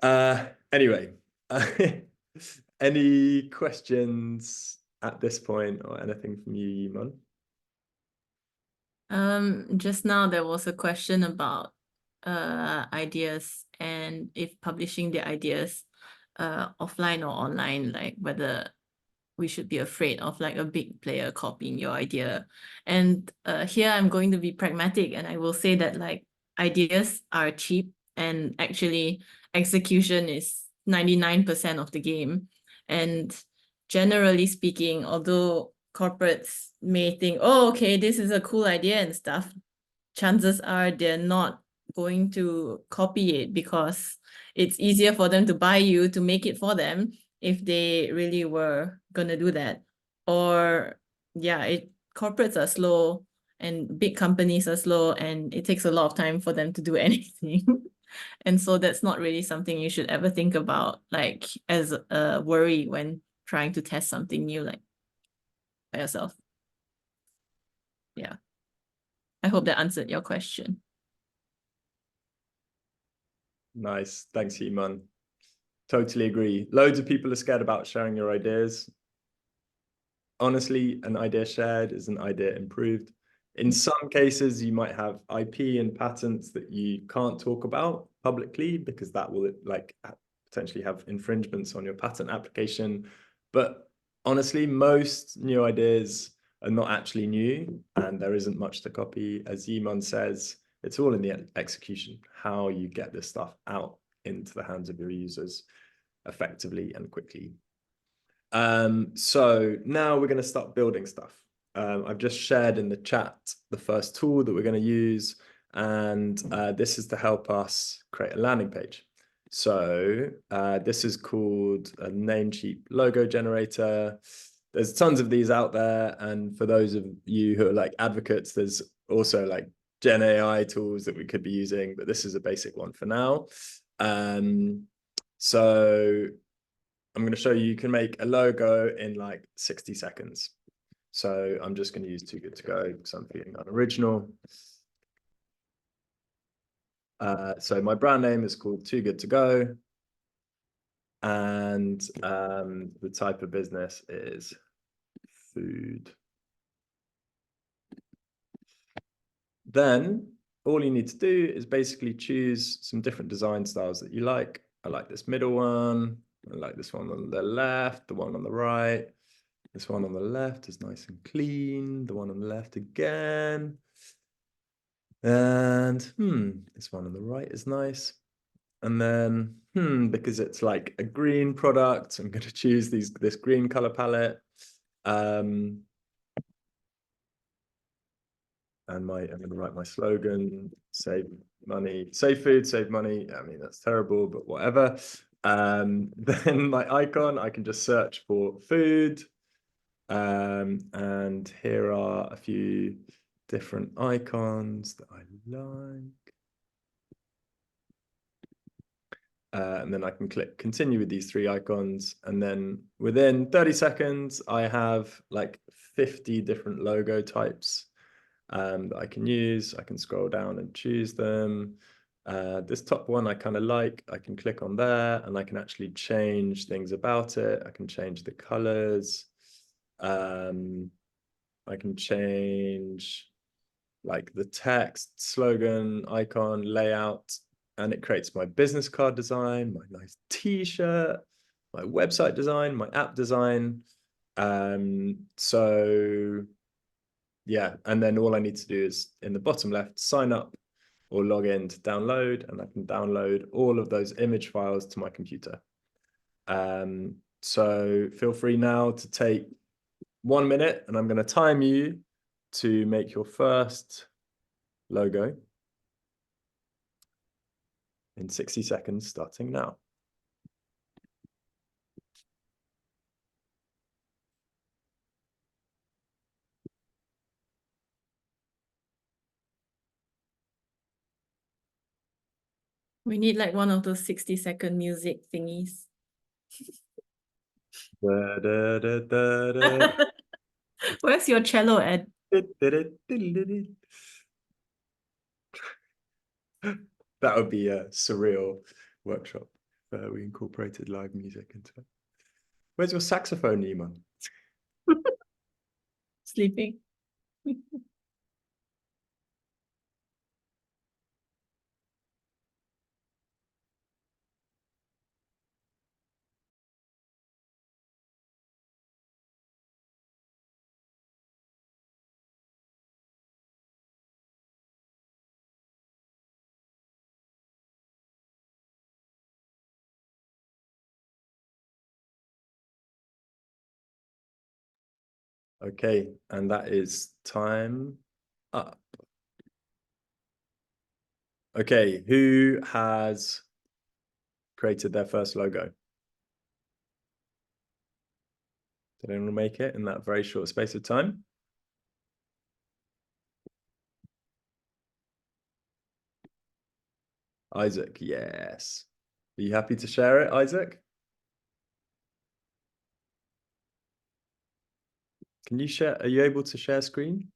Anyway, any questions at this point or anything from you, Iman? Just now there was a question about ideas, and if publishing the ideas offline or online, like whether we should be afraid of like a big player copying your idea. And here I'm going to be pragmatic, and I will say that like ideas are cheap, and actually execution is 99% of the game. And generally speaking, although corporates may think, oh, okay, this is a cool idea and stuff, chances are they're not going to copy it because it's easier for them to buy you to make it for them if they really were gonna do that. Or yeah, corporates are slow and big companies are slow, and it takes a lot of time for them to do anything. And so that's not really something you should ever think about like as a worry when trying to test something new like by yourself. Yeah. I hope that answered your question. Nice. Thanks, Iman. Totally agree. Loads of people are scared about sharing your ideas. Honestly, an idea shared is an idea improved. In some cases, you might have IP and patents that you can't talk about publicly because that will like potentially have infringements on your patent application. But honestly, most new ideas are not actually new, and there isn't much to copy. As Iman says, it's all in the execution, how you get this stuff out into the hands of your users effectively and quickly. So now we're going to start building stuff. I've just shared in the chat the first tool that we're going to use, and this is to help us create a landing page. So this is called a Namecheap logo generator. There's tons of these out there, and for those of you who are like advocates, there's also like Gen AI tools that we could be using, but this is a basic one for now. So I'm going to show you can make a logo in like 60 seconds. So I'm just going to use Too Good To Go because I'm feeling unoriginal. So my brand name is called Too Good To Go. And the type of business is food. Then all you need to do is basically choose some different design styles that you like. I like this middle one. I like this one on the left, the one on the right. This one on the left is nice and clean. The one on the left again. And this one on the right is nice. And then, because it's like a green product, I'm going to choose this green color palette. And I'm going to write my slogan: save money, save food, save money. I mean, that's terrible, but whatever. Then my icon, I can just search for food. And here are a few different icons that I like. And then I can click continue with these 3 icons. And then within 30 seconds, I have like 50 different logo types that I can use. I can scroll down and choose them. This top one I kind of like. I can click on there and I can actually change things about it. I can change the colors. I can change like the text, slogan, icon, layout, and it creates my business card design, my nice t-shirt, my website design, my app design. So yeah, and then all I need to do is in the bottom left, sign up or log in to download, and I can download all of those image files to my computer. So feel free now to take 1 minute, and I'm going to time you to make your first logo in 60 seconds, starting now. We need like one of those 60-second music thingies. Da, da, da, da, da. Where's your cello, Ed? That would be a surreal workshop. We incorporated live music into it. Where's your saxophone, Nima? Sleeping. Okay, and that is time up. Okay, who has created their first logo? Did anyone make it in that very short space of time? Isaac, yes. Are you happy to share it, Isaac? Can you share? Are you able to share screen?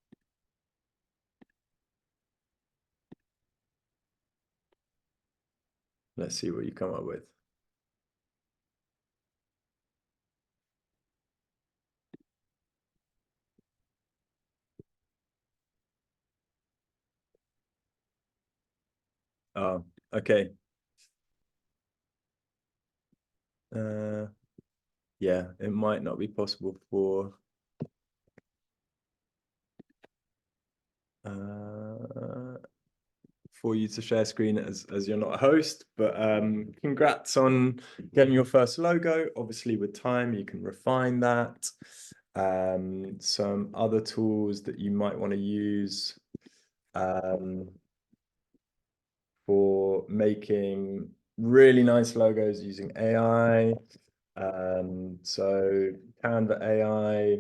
Let's see what you come up with. Oh, okay. Yeah, it might not be possible for you to share screen as you're not a host, but congrats on getting your first logo. Obviously, with time, you can refine that. Some other tools that you might want to use for making really nice logos using AI. So Canva AI,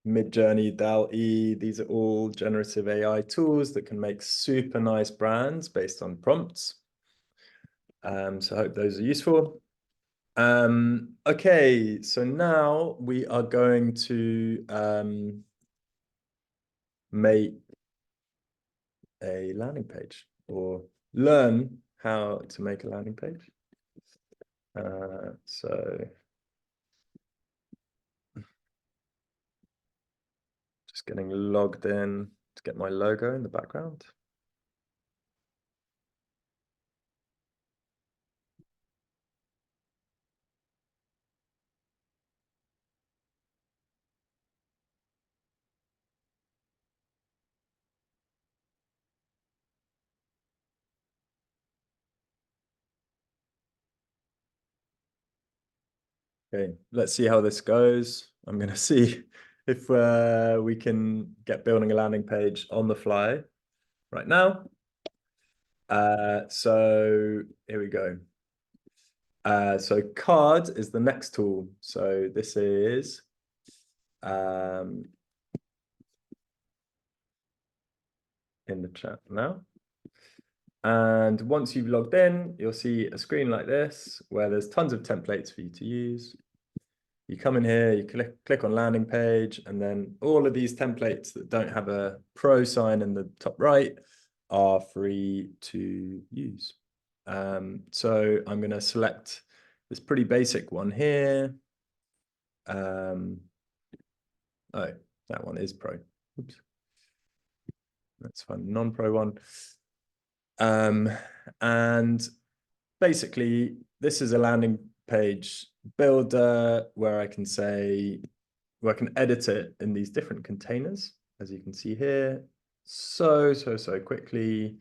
Midjourney, DALL-E, these are all generative AI tools that can make super nice brands based on prompts. So I hope those are useful. Okay, so now we are going to make a landing page or learn how to make a landing page. So just getting logged in to get my logo in the background. Okay, let's see how this goes. I'm going to see if we can get building a landing page on the fly right now. So here we go. So Card is the next tool. So this is in the chat now. And once you've logged in, you'll see a screen like this where there's tons of templates for you to use. You come in here, you click on landing page, and then all of these templates that don't have a pro sign in the top right are free to use. So I'm going to select this pretty basic one here. Oh, that one is pro. Oops. Let's find a non-pro one. And basically, this is a landing page builder where I can edit it in these different containers, as you can see here, so quickly.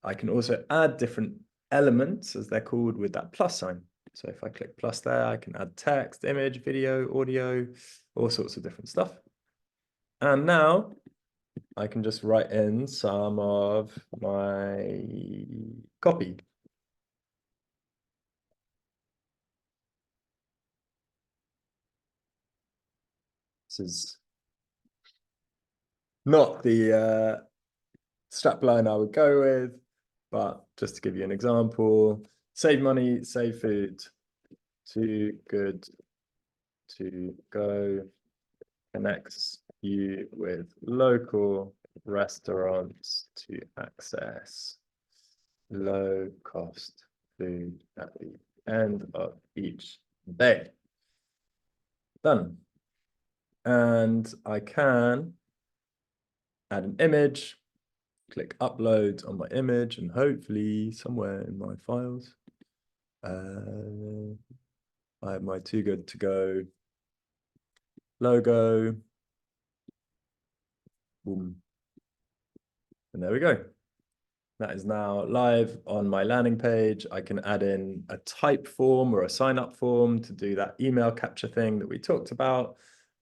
I can also add different elements, as they're called, with that plus sign. So if I click plus there, I can add text, image, video, audio, all sorts of different stuff. And now I can just write in some of my copy. This is not the strapline I would go with, but just to give you an example, save money, save food, too good to go, connects you with local restaurants to access low cost food at the end of each day. Done. And I can add an image, click upload on my image, and hopefully somewhere in my files, I have my too good to go logo. Boom. And there we go. That is now live on my landing page. I can add in a type form or a sign up form to do that email capture thing that we talked about.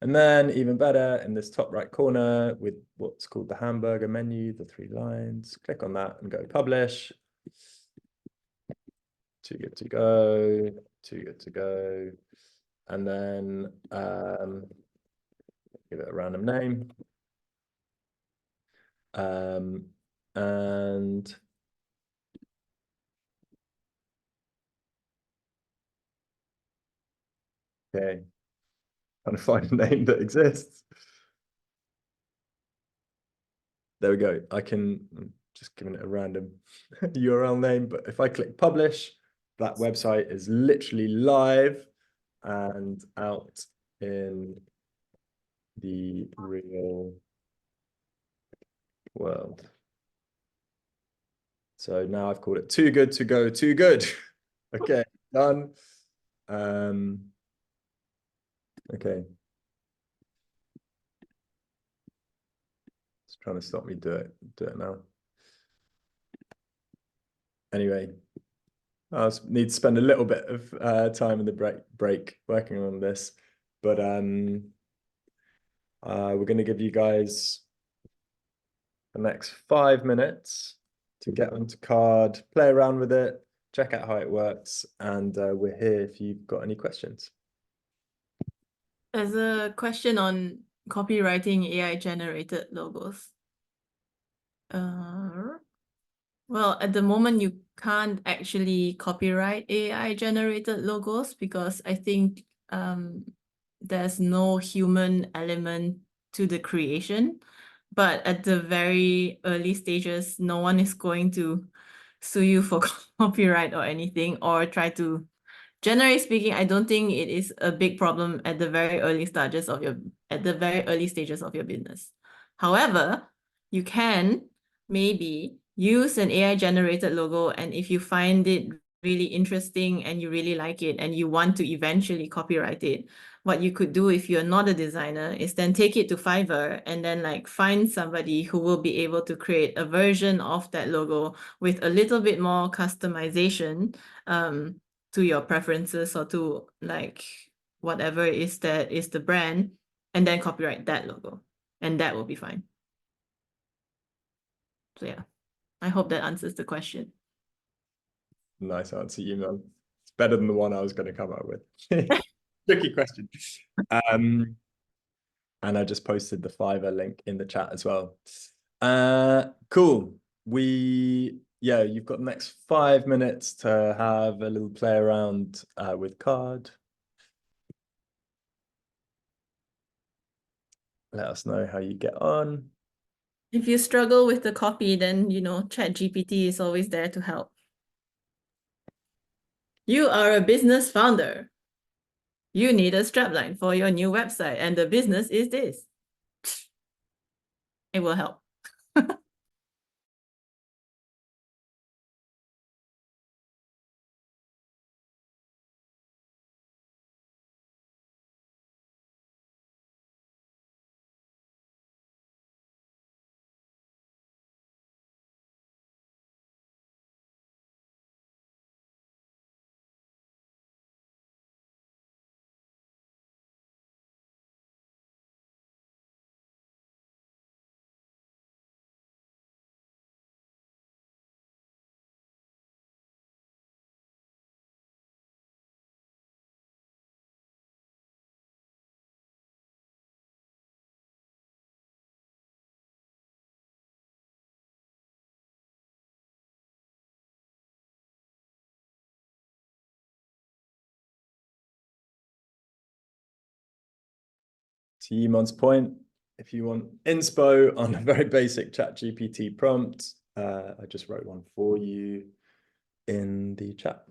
And then even better, in this top right corner with what's called the hamburger menu, the 3 lines, click on that and go publish. Too good to go, too good to go. And then give it a random name. And okay, trying to find a name that exists. There we go. I can, I'm just giving it a random URL name, but if I click publish, that website is literally live and out in the real world. So now I've called it too good to go, too good. Okay, done. Okay. It's trying to stop me do it now. Anyway, I'll need to spend a little bit of time in the break working on this, but we're going to give you guys the next 5 minutes to get onto Card, play around with it, check out how it works, and we're here if you've got any questions. There's a question on copywriting AI generated logos. Well, at the moment, you can't actually copyright AI generated logos because I think there's no human element to the creation. But at the very early stages, no one is going to sue you for copyright or anything, or try to. Generally speaking, I don't think it is a big problem at the very early stages of your business. However, you can maybe use an AI generated logo, and if you find it really interesting and you really like it and you want to eventually copyright it, what you could do if you're not a designer is then take it to Fiverr and then like find somebody who will be able to create a version of that logo with a little bit more customization to your preferences or to like whatever it is that is the brand, and then copyright that logo, and that will be fine. So yeah, I hope that answers the question. Nice answer, Yiman. It's better than the one I was going to come up with. Tricky question. And I just posted the Fiverr link in the chat as well. Cool. You've got the next 5 minutes to have a little play around with Card. Let us know how you get on. If you struggle with the copy, then ChatGPT is always there to help. You are a business founder. You need a strapline for your new website, and the business is this. It will help. To Yimon's point, if you want inspo on a very basic ChatGPT prompt, I just wrote one for you in the chat.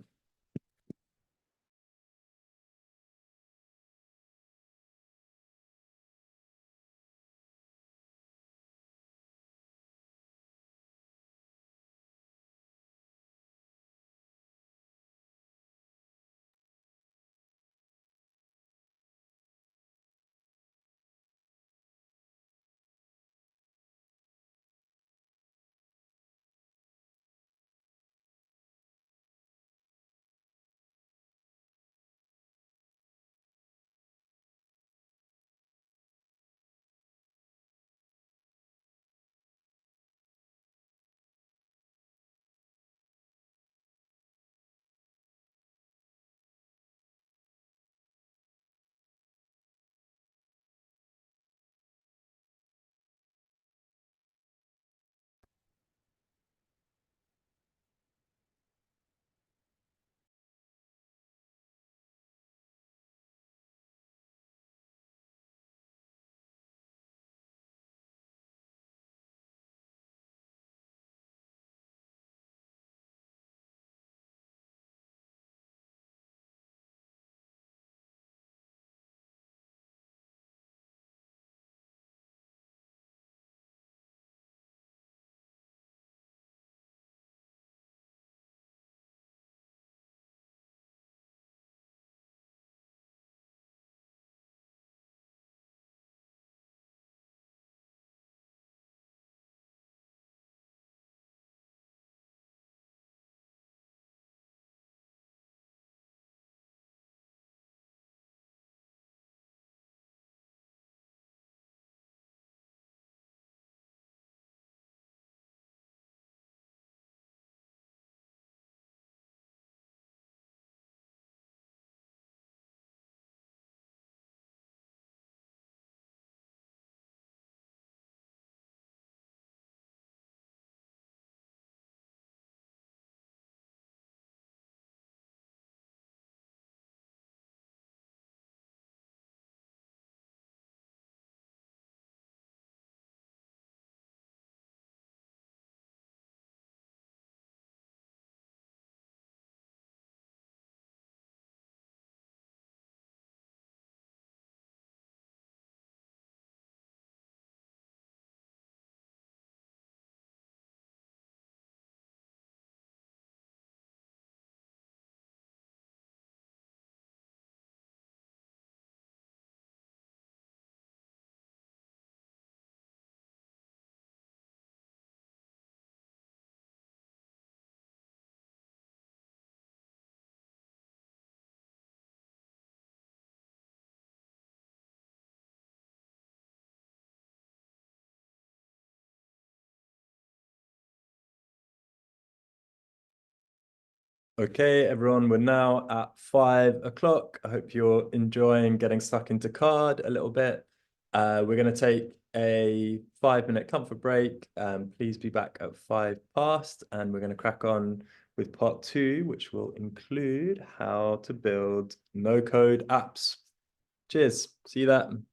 Okay, everyone, we're now at 5 o'clock. I hope you're enjoying getting stuck into card a little bit. We're going to take a 5-minute comfort break. Please be back at 5 past, and we're going to crack on with part 2, which will include how to build no-code apps. Cheers. See you then.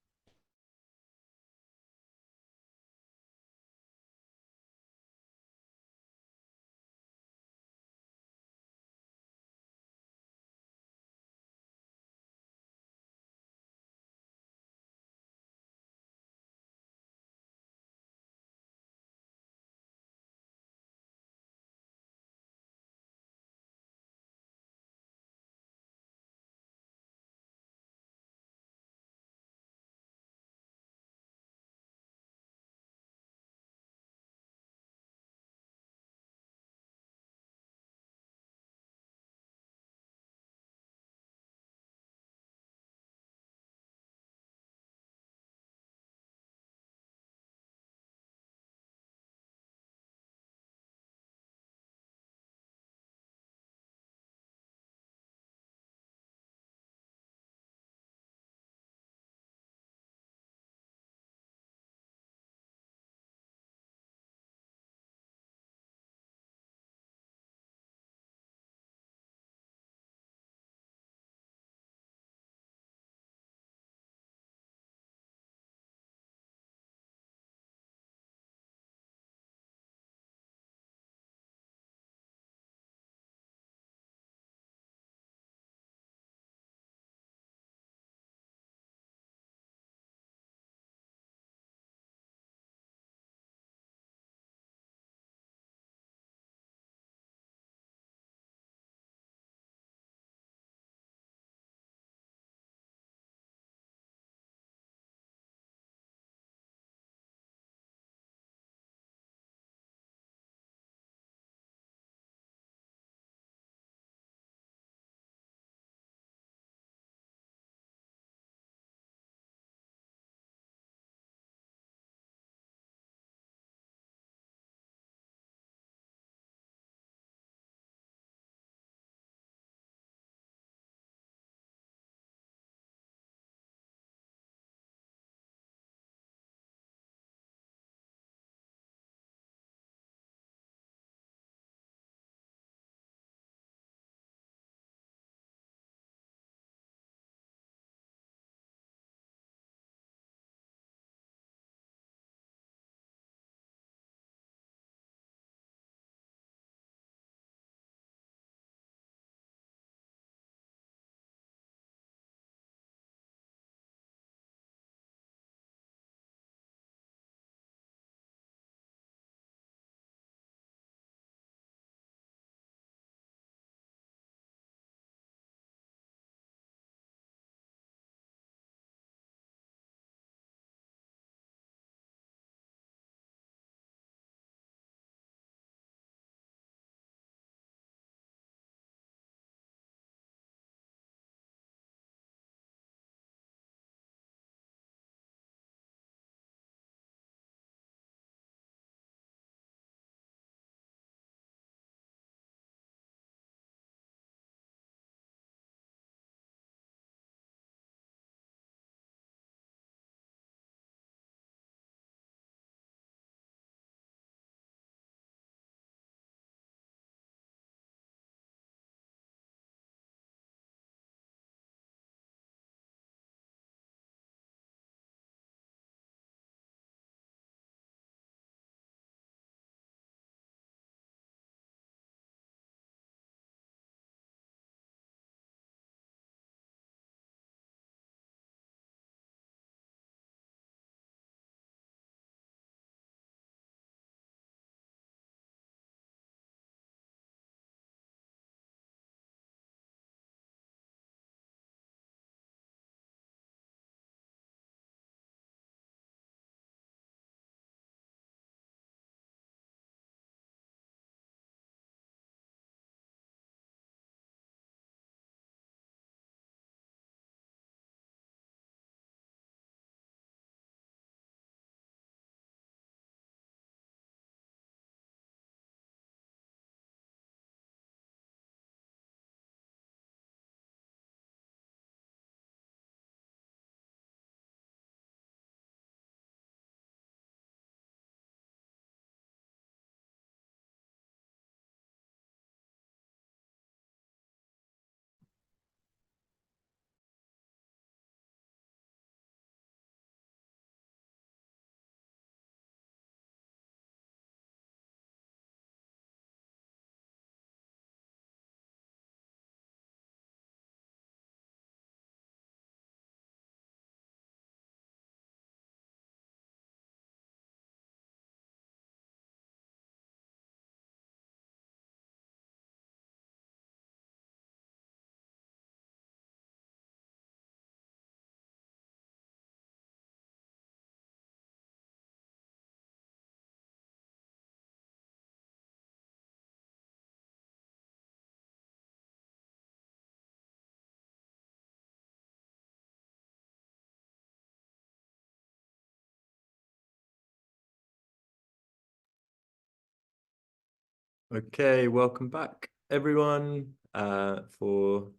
Okay, welcome back, everyone, for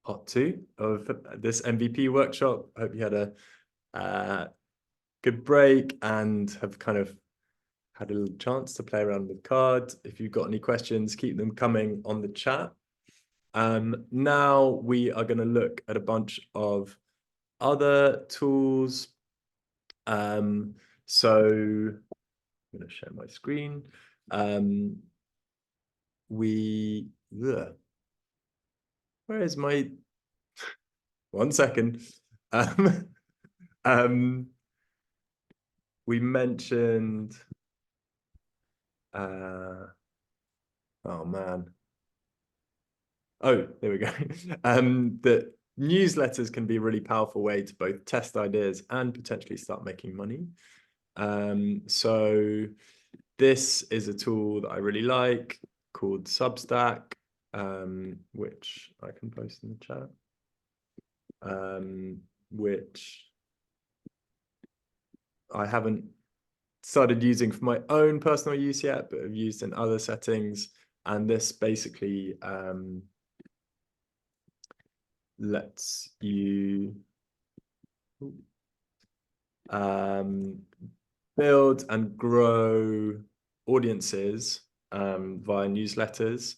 part 2 of this MVP workshop. I hope you had a good break and have kind of had a little chance to play around with cards. If you've got any questions, keep them coming on the chat. Now we are going to look at a bunch of other tools. So I'm going to share my screen. Where is my 1 second? We mentioned oh man. Oh, there we go. That newsletters can be a really powerful way to both test ideas and potentially start making money. So this is a tool that I really like called Substack, which I can post in the chat, which I haven't started using for my own personal use yet, but have used in other settings. And this basically lets you build and grow audiences via newsletters.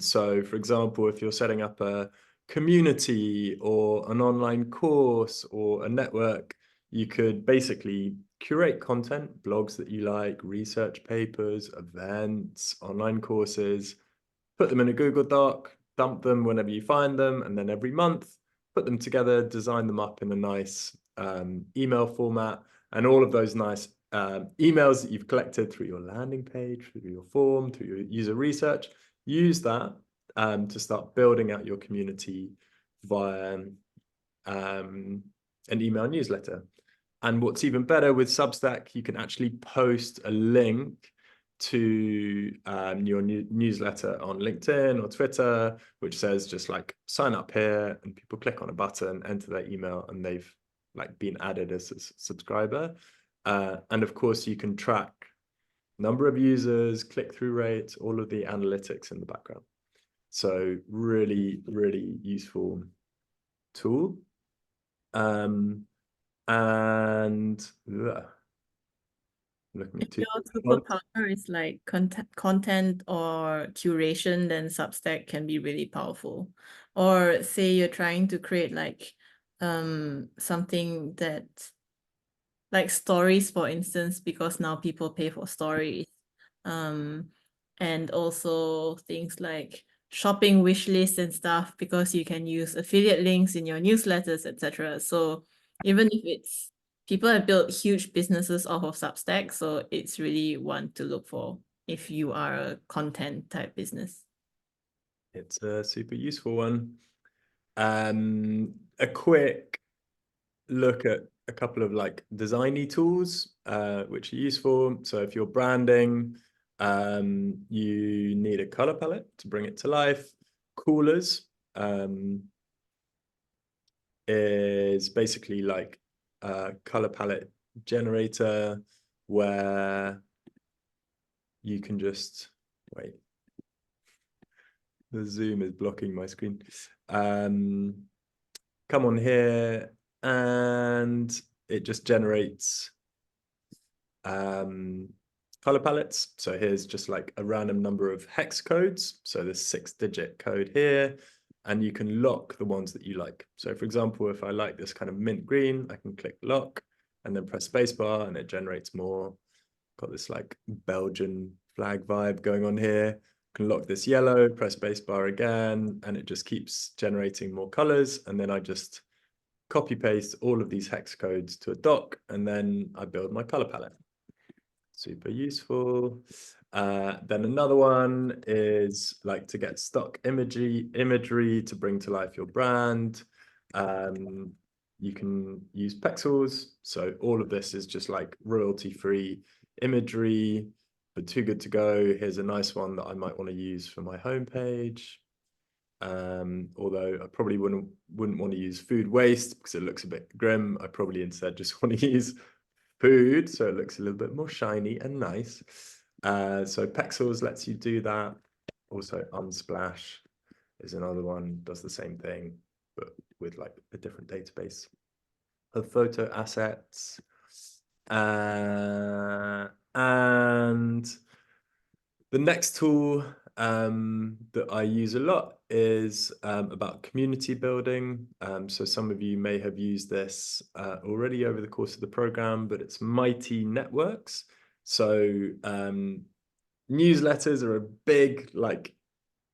So for example, if you're setting up a community or an online course or a network, you could basically curate content, blogs that you like, research papers, events, online courses, put them in a Google Doc, dump them whenever you find them, and then every month, put them together, design them up in a nice email format, and all of those nice emails that you've collected through your landing page, through your form, through your user research, use that to start building out your community via an email newsletter. And what's even better with Substack, you can actually post a link to your newsletter on LinkedIn or Twitter, which says just like sign up here, and people click on a button, enter their email, and they've like been added as a subscriber. And of course, you can track number of users, click-through rate, all of the analytics in the background. So really, really useful tool. And looking at If your superpower is like content or curation, then Substack can be really powerful. Or say you're trying to create like something that like stories, for instance, because now people pay for stories. And also things like shopping wish lists and stuff, because you can use affiliate links in your newsletters, etc. So even if it's people have built huge businesses off of Substack, so it's really one to look for if you are a content type business. It's a super useful one. A quick look at a couple of like designy tools, which are useful. So if you're branding, you need a color palette to bring it to life. Coolors is basically like a color palette generator where you can just wait. The Zoom is blocking my screen. Come on here, and it just generates color palettes. So here's just like a random number of hex codes. So there's 6-digit code here, and you can lock the ones that you like. So for example, if I like this kind of mint green, I can click lock and then press spacebar, and it generates more. Got this like Belgian flag vibe going on here. Can lock this yellow, press spacebar again, and it just keeps generating more colors. And then I just copy paste all of these hex codes to a doc, and then I build my color palette. Super useful. Then another one is like to get stock imagery to bring to life your brand. You can use pexels. So all of this is just like royalty-free imagery, but too good to go. Here's a nice one that I might want to use for my homepage. Although I probably wouldn't want to use food waste because it looks a bit grim. I probably instead just want to use food, so it looks a little bit more shiny and nice. So Pexels lets you do that. Also Unsplash is another one, does the same thing, but with like a different database of photo assets. And the next tool that I use a lot is about community building. So some of you may have used this already over the course of the program, but it's Mighty Networks. So newsletters are a big like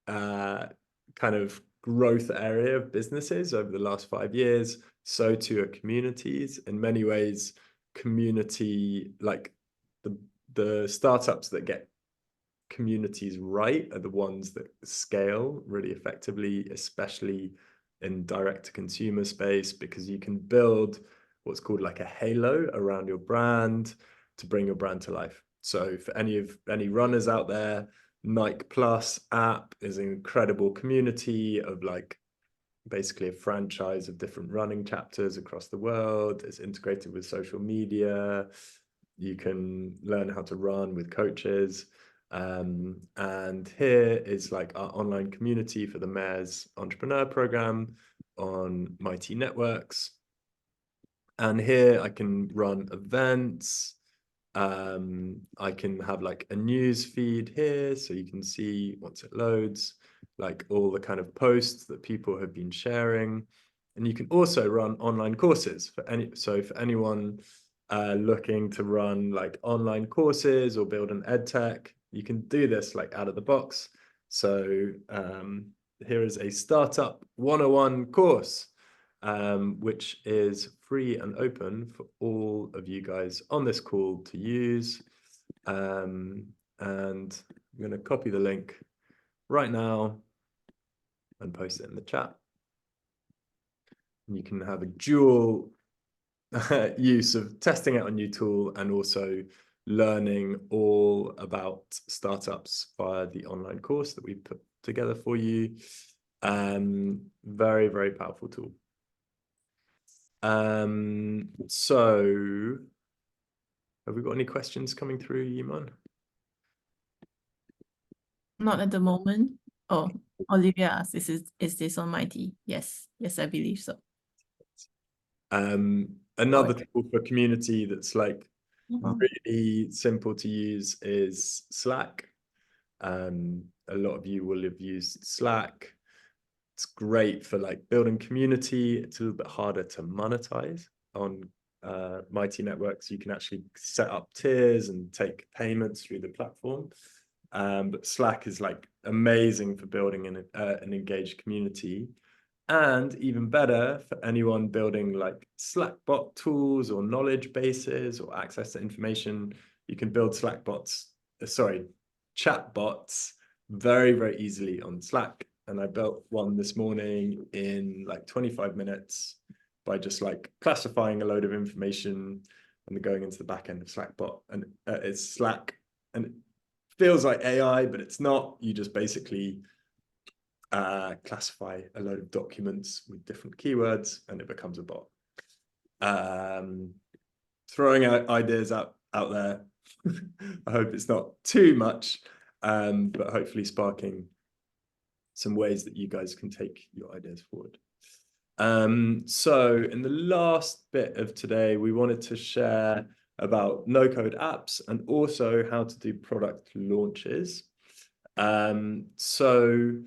kind of growth area of businesses over the last 5 years. So too are communities. In many ways, community, like the startups that get communities right are the ones that scale really effectively, especially in direct to consumer space, because you can build what's called like a halo around your brand to bring your brand to life. So for any runners out there, Nike Plus app is an incredible community of like basically a franchise of different running chapters across the world. It's integrated with social media. You can learn how to run with coaches. And here is like our online community for the Mayor's Entrepreneur Program on Mighty Networks. And here I can run events. I can have like a news feed here, so you can see once it loads, like all the kind of posts that people have been sharing. And you can also run online courses for anyone looking to run like online courses or build an ed tech, you can do this like out of the box. So here is a Startup 101 course, which is free and open for all of you guys on this call to use. And I'm going to copy the link right now and post it in the chat. And you can have a dual use of testing out a new tool and also learning all about startups via the online course that we put together for you. Very, very powerful tool. So have we got any questions coming through, Yiman? Not at the moment. Oh, Olivia asked, is this on Mighty? Yes, I believe so. Another tool for community that's like Mhm. really simple to use is Slack. A lot of you will have used Slack. It's great for like building community. It's a little bit harder to monetize on Mighty Networks. You can actually set up tiers and take payments through the platform. But Slack is like amazing for building an engaged community. And even better for anyone building like Slack bot tools or knowledge bases or access to information, you can build chat bots very, very easily on Slack. And I built one this morning in like 25 minutes by just like classifying a load of information and then going into the back end of Slackbot. And it's Slack, and it feels like AI, but it's not. You just basically classify a load of documents with different keywords and it becomes a bot. Throwing out ideas out there. I hope it's not too much, but hopefully sparking some ways that you guys can take your ideas forward. So in the last bit of today, we wanted to share about no-code apps and also how to do product launches. So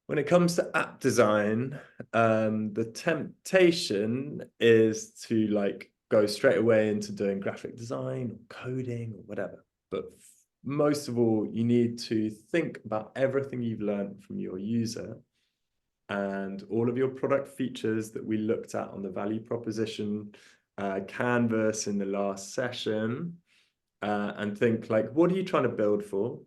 when it comes to app design, the temptation is to like go straight away into doing graphic design or coding or whatever. But most of all, you need to think about everything you've learned from your user and all of your product features that we looked at on the value proposition canvas in the last session, and think like, what are you trying to build for?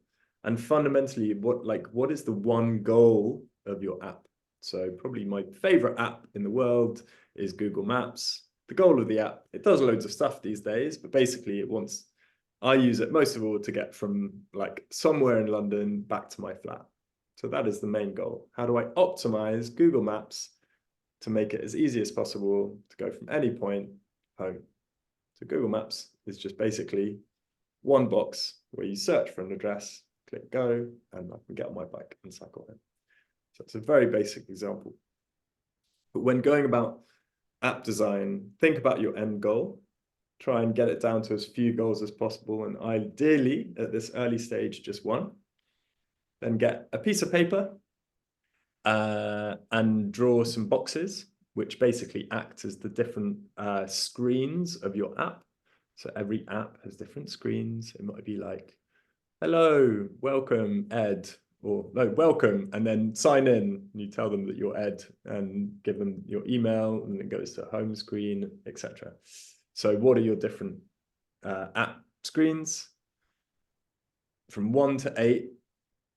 And fundamentally, what is the one goal of your app? So probably my favorite app in the world is Google Maps. The goal of the app, it does loads of stuff these days, but basically I use it most of all to get from like somewhere in London back to my flat. So that is the main goal. How do I optimize Google Maps to make it as easy as possible to go from any point home? So Google Maps is just basically one box where you search for an address, click go, and I can get on my bike and cycle home. So it's a very basic example. But when going about app design, think about your end goal. Try and get it down to as few goals as possible, and ideally at this early stage, just one. Then get a piece of paper and draw some boxes, which basically act as the different screens of your app. So every app has different screens. It might be like, hello, welcome, Ed, or no, welcome, and then sign in. You tell them that you're Ed and give them your email, and it goes to a home screen, etc. So what are your different app screens? From 1 to 8,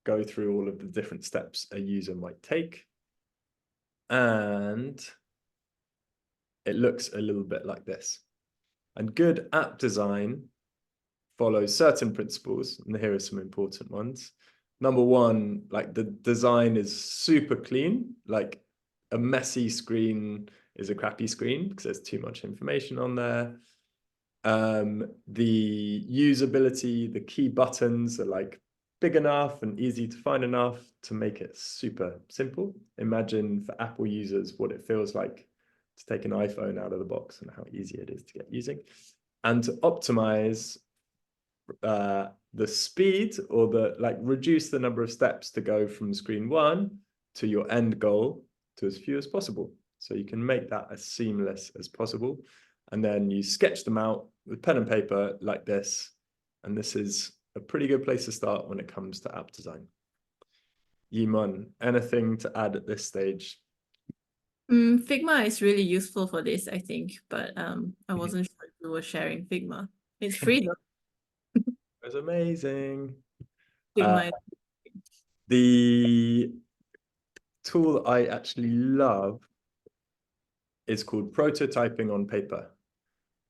go through all of the different steps a user might take. And it looks a little bit like this. And good app design follows certain principles, and here are some important ones. Number one, like the design is super clean. Like a messy screen is a crappy screen because there's too much information on there. The usability, the key buttons are like big enough and easy to find enough to make it super simple. Imagine for Apple users what it feels like to take an iPhone out of the box and how easy it is to get using. And to optimize the speed, or reduce the number of steps to go from screen 1 to your end goal to as few as possible. So you can make that as seamless as possible. And then you sketch them out with pen and paper like this. And this is a pretty good place to start when it comes to app design. Yiman, anything to add at this stage? Figma is really useful for this, I think, but I wasn't sure if you were sharing Figma. It's free though. It's amazing. Figma. The tool that I actually love is called prototyping on paper,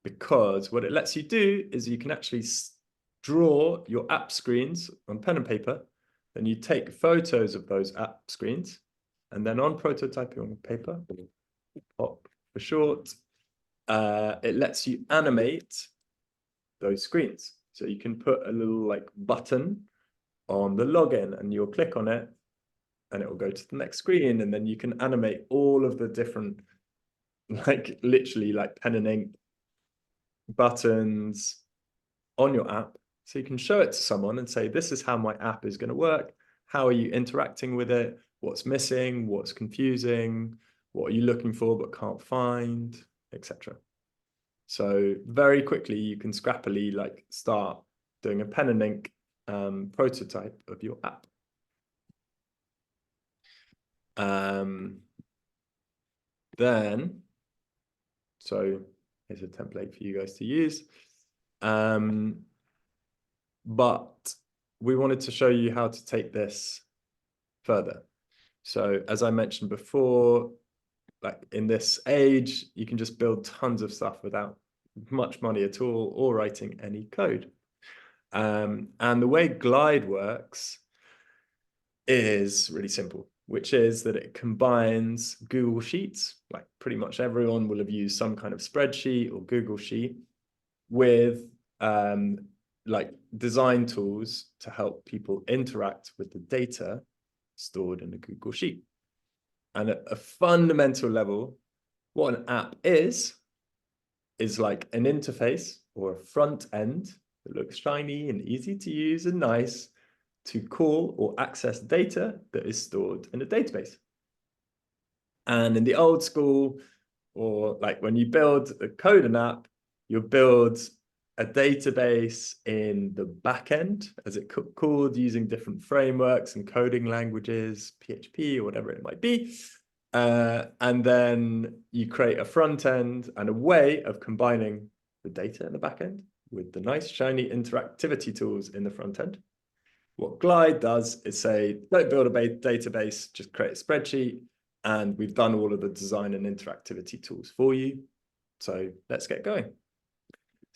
because what it lets you do is you can actually draw your app screens on pen and paper, then you take photos of those app screens, and then on prototyping on paper, pop for short, it lets you animate those screens. So you can put a little like button on the login and you'll click on it and it will go to the next screen, and then you can animate all of the different, like literally like pen and ink buttons on your app. So you can show it to someone and say, this is how my app is going to work. How are you interacting with it? What's missing? What's confusing? What are you looking for but can't find, etc. So very quickly you can scrappily like start doing a pen and ink prototype of your app. Then, so here's a template for you guys to use. But we wanted to show you how to take this further. So as I mentioned before, like in this age, you can just build tons of stuff without much money at all or writing any code. And the way Glide works is really simple, which is that it combines Google Sheets, like pretty much everyone will have used some kind of spreadsheet or Google Sheet, with like design tools to help people interact with the data stored in a Google Sheet. And at a fundamental level, what an app is like an interface or a front end that looks shiny and easy to use and nice to call or access data that is stored in a database. And in the old school, or like when you build a code an app, you build a database in the backend, as it's called, using different frameworks and coding languages, PHP or whatever it might be. And then you create a front end and a way of combining the data in the backend with the nice shiny interactivity tools in the front end. What Glide does is say, don't build a database, just create a spreadsheet, and we've done all of the design and interactivity tools for you. So let's get going.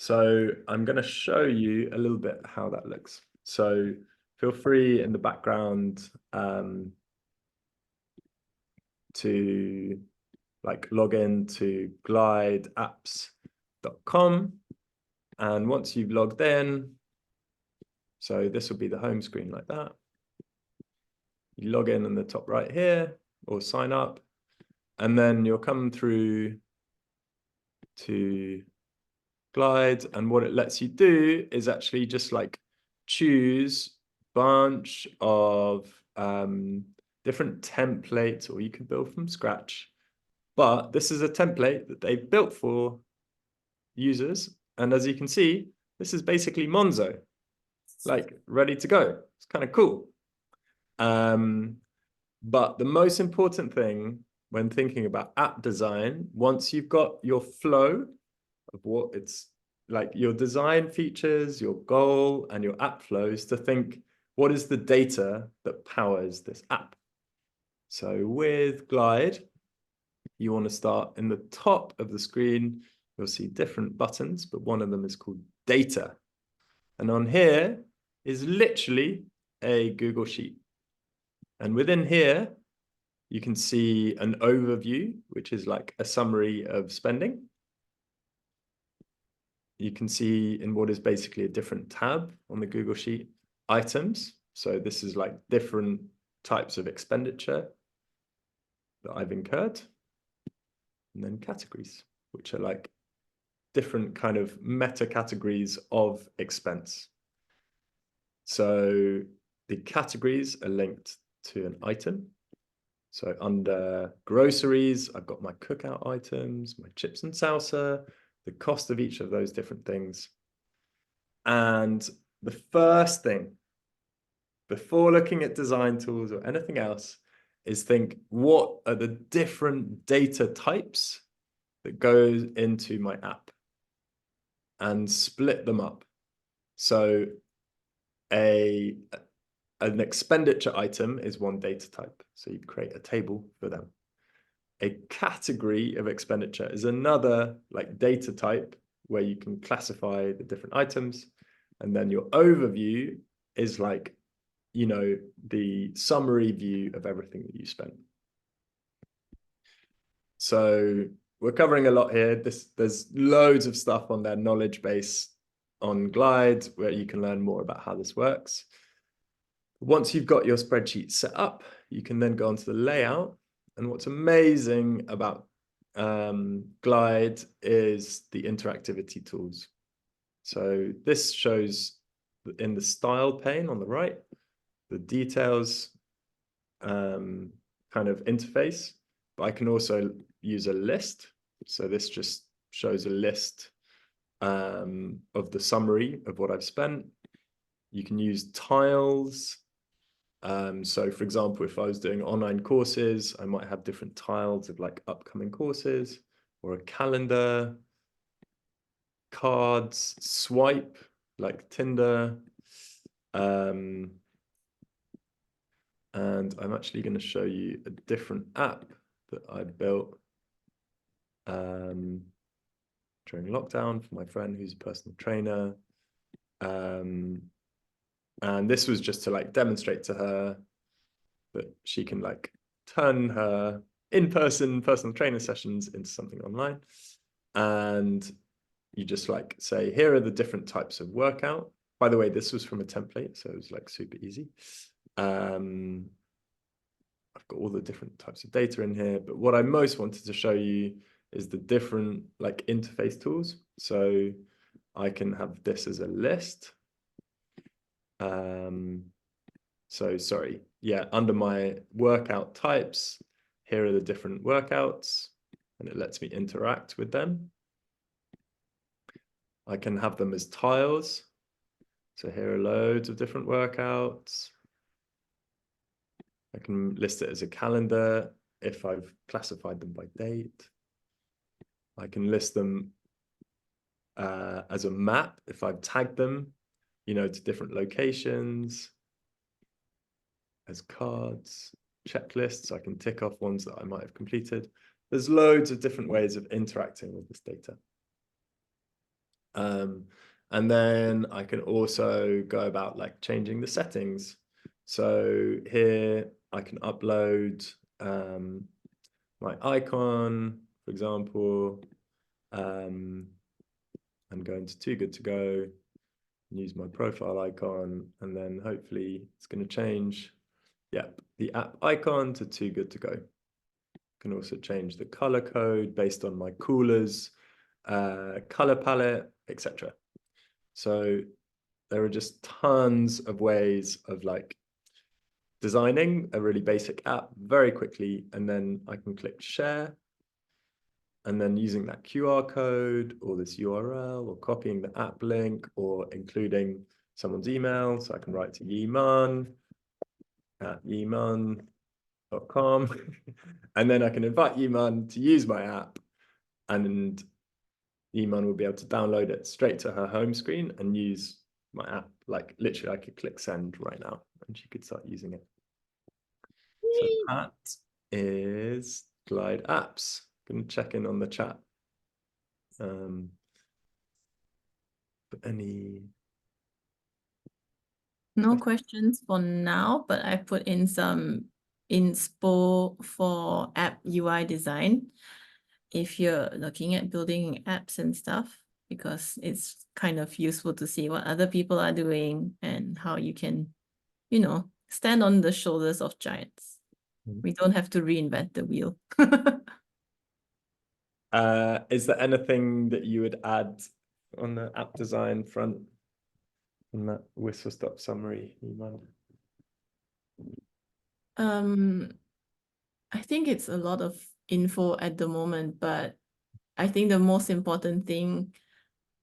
So I'm going to show you a little bit how that looks. So feel free in the background to like log in to glideapps.com. And once you've logged in, So this will be the home screen like that. You log in the top right here or sign up, and then you'll come through to Glide, and what it lets you do is actually just like choose a bunch of different templates, or you can build from scratch. But this is a template that they've built for users, and as you can see, this is basically Monzo, like ready to go. It's kind of cool. But the most important thing when thinking about app design, once you've got your flow of what it's like, your design features, your goal, and your app flows, to think, what is the data that powers this app? So with Glide, you want to start in the top of the screen. You'll see different buttons, but one of them is called data. And on here is literally a Google Sheet. And within here, you can see an overview, which is like a summary of spending. You can see in what is basically a different tab on the Google Sheet, items. So this is like different types of expenditure that I've incurred. And then categories, which are like different kind of meta categories of expense. So the categories are linked to an item. So under groceries, I've got my cookout items, my chips and salsa, the cost of each of those different things. And the first thing, before looking at design tools or anything else, is think, what are the different data types that goes into my app? And split them up. So an expenditure item is one data type. So you create a table for them. A category of expenditure is another like data type where you can classify the different items. And then your overview is like, you know, the summary view of everything that you spent. So we're covering a lot here. There's loads of stuff on their knowledge base on Glide where you can learn more about how this works. Once you've got your spreadsheet set up, you can then go onto the layout. And what's amazing about Glide is the interactivity tools. So this shows in the style pane on the right, the details kind of interface, but I can also use a list. So this just shows a list of the summary of what I've spent. You can use tiles. So for example, if I was doing online courses, I might have different tiles of like upcoming courses, or a calendar, cards, swipe, like Tinder. And I'm actually going to show you a different app that I built during lockdown for my friend who's a personal trainer. And this was just to like demonstrate to her that she can like turn her in-person personal trainer sessions into something online. And you just like say, here are the different types of workout. By the way, this was from a template, so it was like super easy. I've got all the different types of data in here, but what I most wanted to show you is the different like interface tools. So I can have this as a list. So sorry, yeah, under my workout types, here are the different workouts, and it lets me interact with them. I can have them as tiles. So here are loads of different workouts. I can list it as a calendar if I've classified them by date. I can list them as a map if I've tagged them, you know, to different locations. As cards, checklists, I can tick off ones that I might have completed. There's loads of different ways of interacting with this data. And then I can also go about like changing the settings. So here I can upload my icon, for example, and go into Too Good To Go. use my profile icon, and then hopefully it's going to change. Yep, the app icon to Too Good to Go. Can also change the color code based on my coolers, color palette, etc. So there are just tons of ways of like designing a really basic app very quickly, and then I can click share, and then using that QR code or this URL, or copying the app link, or including someone's email. So I can write to yiman@yiman.com and then I can invite Yiman to use my app, and Yiman will be able to download it straight to her home screen and use my app. Like literally, I could click send right now and she could start using it. So that is Glide Apps. Gonna check in on the chat. But any No questions for now, but I put in some inspo for app UI design if you're looking at building apps and stuff, because it's kind of useful to see what other people are doing and how you can, you know, stand on the shoulders of giants. We don't have to reinvent the wheel. is there anything that you would add on the app design front in that whistle stop summary, Yiman? I think it's a lot of info at the moment, but I think the most important thing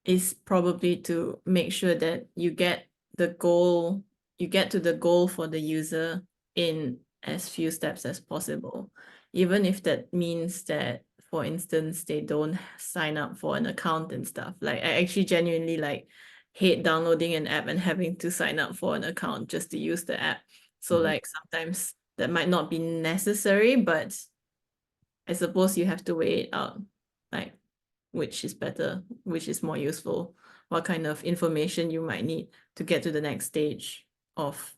is probably to make sure that you get to the goal for the user in as few steps as possible. Even if that means that, for instance, they don't sign up for an account and stuff. Like I actually genuinely like hate downloading an app and having to sign up for an account just to use the app. So like sometimes that might not be necessary, but I suppose you have to weigh it out, like which is better, which is more useful, what kind of information you might need to get to the next stage of,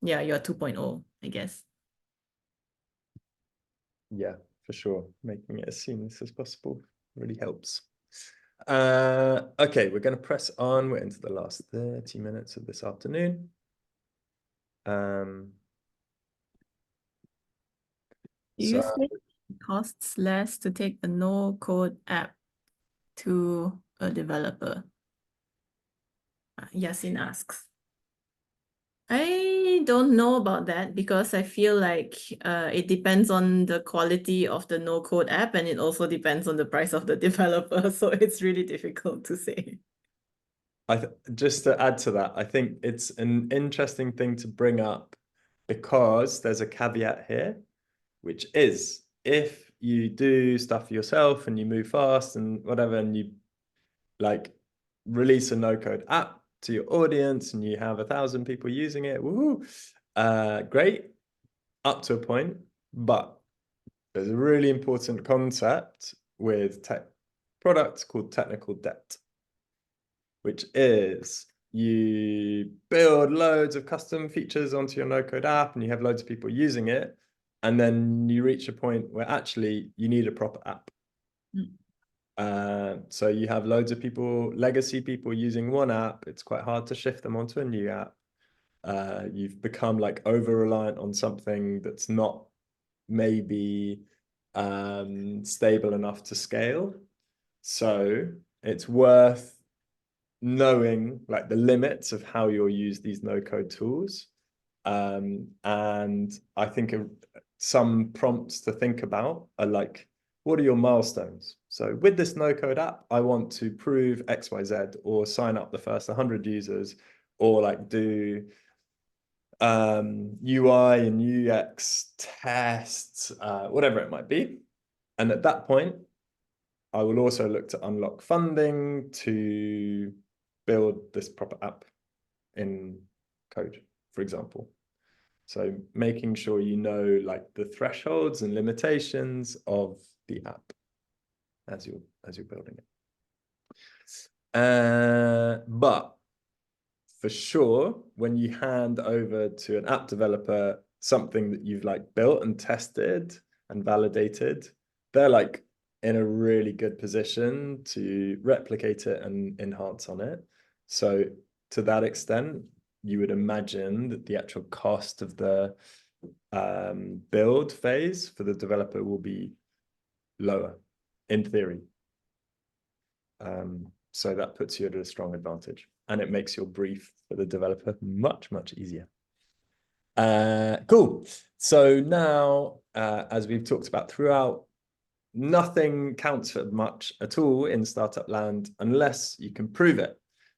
yeah, your 2.0, I guess. Yeah, for sure. Making it as seamless as possible really helps. Okay, we're going to press on. We're into the last 30 minutes of this afternoon. Do you think it costs less to take a no-code app to a developer? Yasin asks. I don't know about that, because I feel like it depends on the quality of the no-code app, and it also depends on the price of the developer. So it's really difficult to say. Just to add to that, I think it's an interesting thing to bring up, because there's a caveat here, which is if you do stuff yourself and you move fast and whatever, and you like release a no-code app to your audience and you have 1,000 people using it, woohoo, great, up to a point. But there's a really important concept with tech products called technical debt, which is you build loads of custom features onto your no-code app and you have loads of people using it, and then you reach a point where actually you need a proper app. So you have loads of people, legacy people using one app. It's quite hard to shift them onto a new app. You've become like over-reliant on something that's not maybe stable enough to scale. So it's worth knowing like the limits of how you'll use these no-code tools. And I think some prompts to think about are like, what are your milestones? So with this no-code app, I want to prove XYZ, or sign up the first 100 users, or like do UI and UX tests, whatever it might be. And at that point, I will also look to unlock funding to build this proper app in code, for example. So making sure you know like the thresholds and limitations of the app as you're building it. But for sure, when you hand over to an app developer something that you've like built and tested and validated, they're like in a really good position to replicate it and enhance on it. So to that extent, you would imagine that the actual cost of the build phase for the developer will be lower, in theory. So that puts you at a strong advantage, and it makes your brief for the developer much, much easier. Cool. So now, as we've talked about throughout, nothing counts for much at all in startup land unless you can prove it.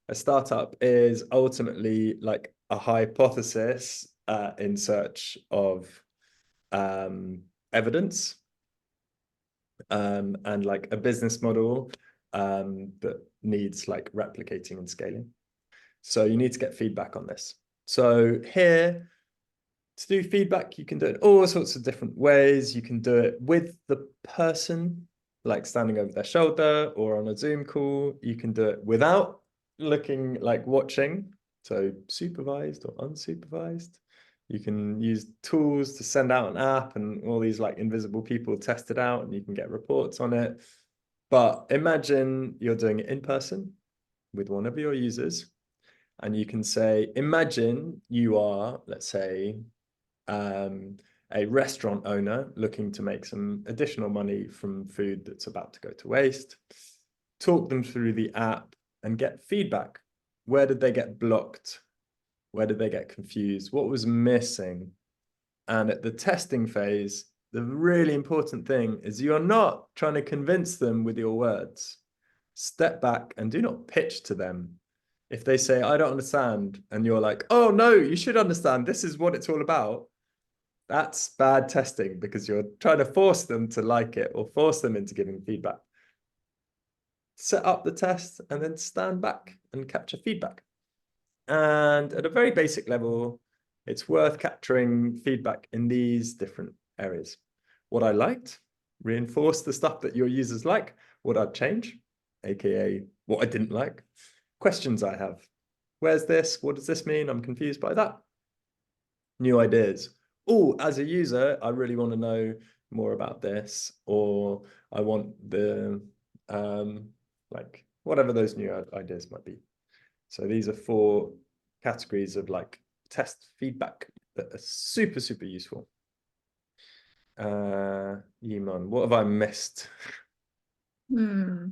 A startup is ultimately like a hypothesis in search of evidence, and like a business model that needs like replicating and scaling. So you need to get feedback on this. So here, to do feedback, you can do it all sorts of different ways. You can do it with the person, like standing over their shoulder or on a Zoom call. You can do it without looking, like watching, so supervised or unsupervised. You can use tools to send out an app, and all these like invisible people test it out, and you can get reports on it. But imagine you're doing it in person with one of your users, and you can say, imagine you are, let's say, a restaurant owner looking to make some additional money from food that's about to go to waste. Talk them through the app and get feedback. Where did they get blocked? Where did they get confused? What was missing? And at the testing phase, the really important thing is you're not trying to convince them with your words. Step back and do not pitch to them. If they say, I don't understand, and you're like, oh no, you should understand, this is what it's all about, that's bad testing, because you're trying to force them to like it or force them into giving feedback. Set up the test and then stand back and capture feedback. And at a very basic level, it's worth capturing feedback in these different areas. What I liked, reinforce the stuff that your users like. What I'd change, aka what I didn't like. Questions I have. Where's this? What does this mean? I'm confused by that. New ideas. Oh, as a user, I really want to know more about this, or I want the, like, whatever those new ideas might be. So these are 4 categories of like test feedback that are super, super useful. Yiman, what have I missed? Nothing,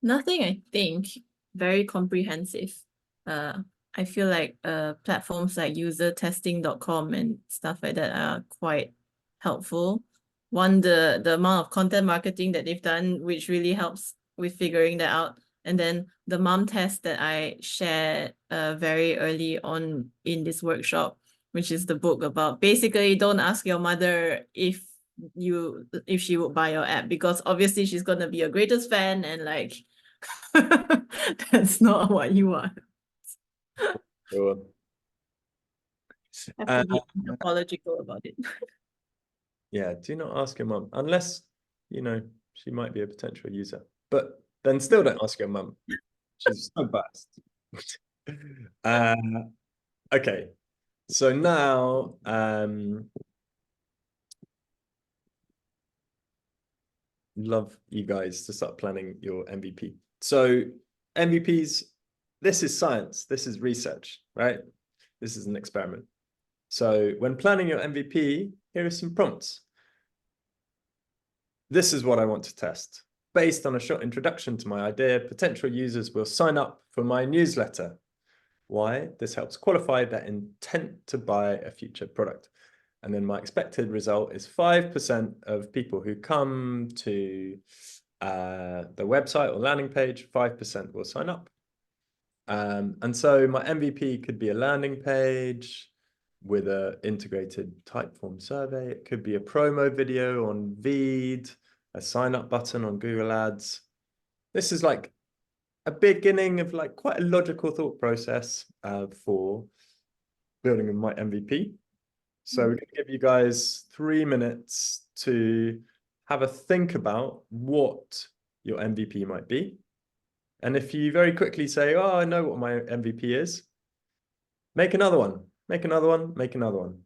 I think. Very comprehensive. I feel like platforms like usertesting.com and stuff like that are quite helpful. One, the amount of content marketing that they've done, which really helps with figuring that out. And then the mom test that I shared very early on in this workshop, which is the book about basically don't ask your mother if she would buy your app, because obviously she's gonna be your greatest fan, and like that's not what you want. Sure. Have to be apological about it. Yeah, do not ask your mum, unless, you know, she might be a potential user. But then still don't ask your mum. She's so fast. Okay, so now love you guys to start planning your MVP. So MVPs, this is science, this is research, right? This is an experiment. So when planning your MVP, here are some prompts. This is what I want to test. Based on a short introduction to my idea, potential users will sign up for my newsletter. Why? This helps qualify their intent to buy a future product. And then my expected result is 5% of people who come to the website or landing page, 5% will sign up. And so my MVP could be a landing page with an integrated Typeform survey. It could be a promo video on Veed, a sign up button on Google Ads. This is like a beginning of like quite a logical thought process for building my MVP. So we're going to give you guys 3 minutes to have a think about what your MVP might be. And if you very quickly say, oh, I know what my MVP is, make another one, make another one, make another one.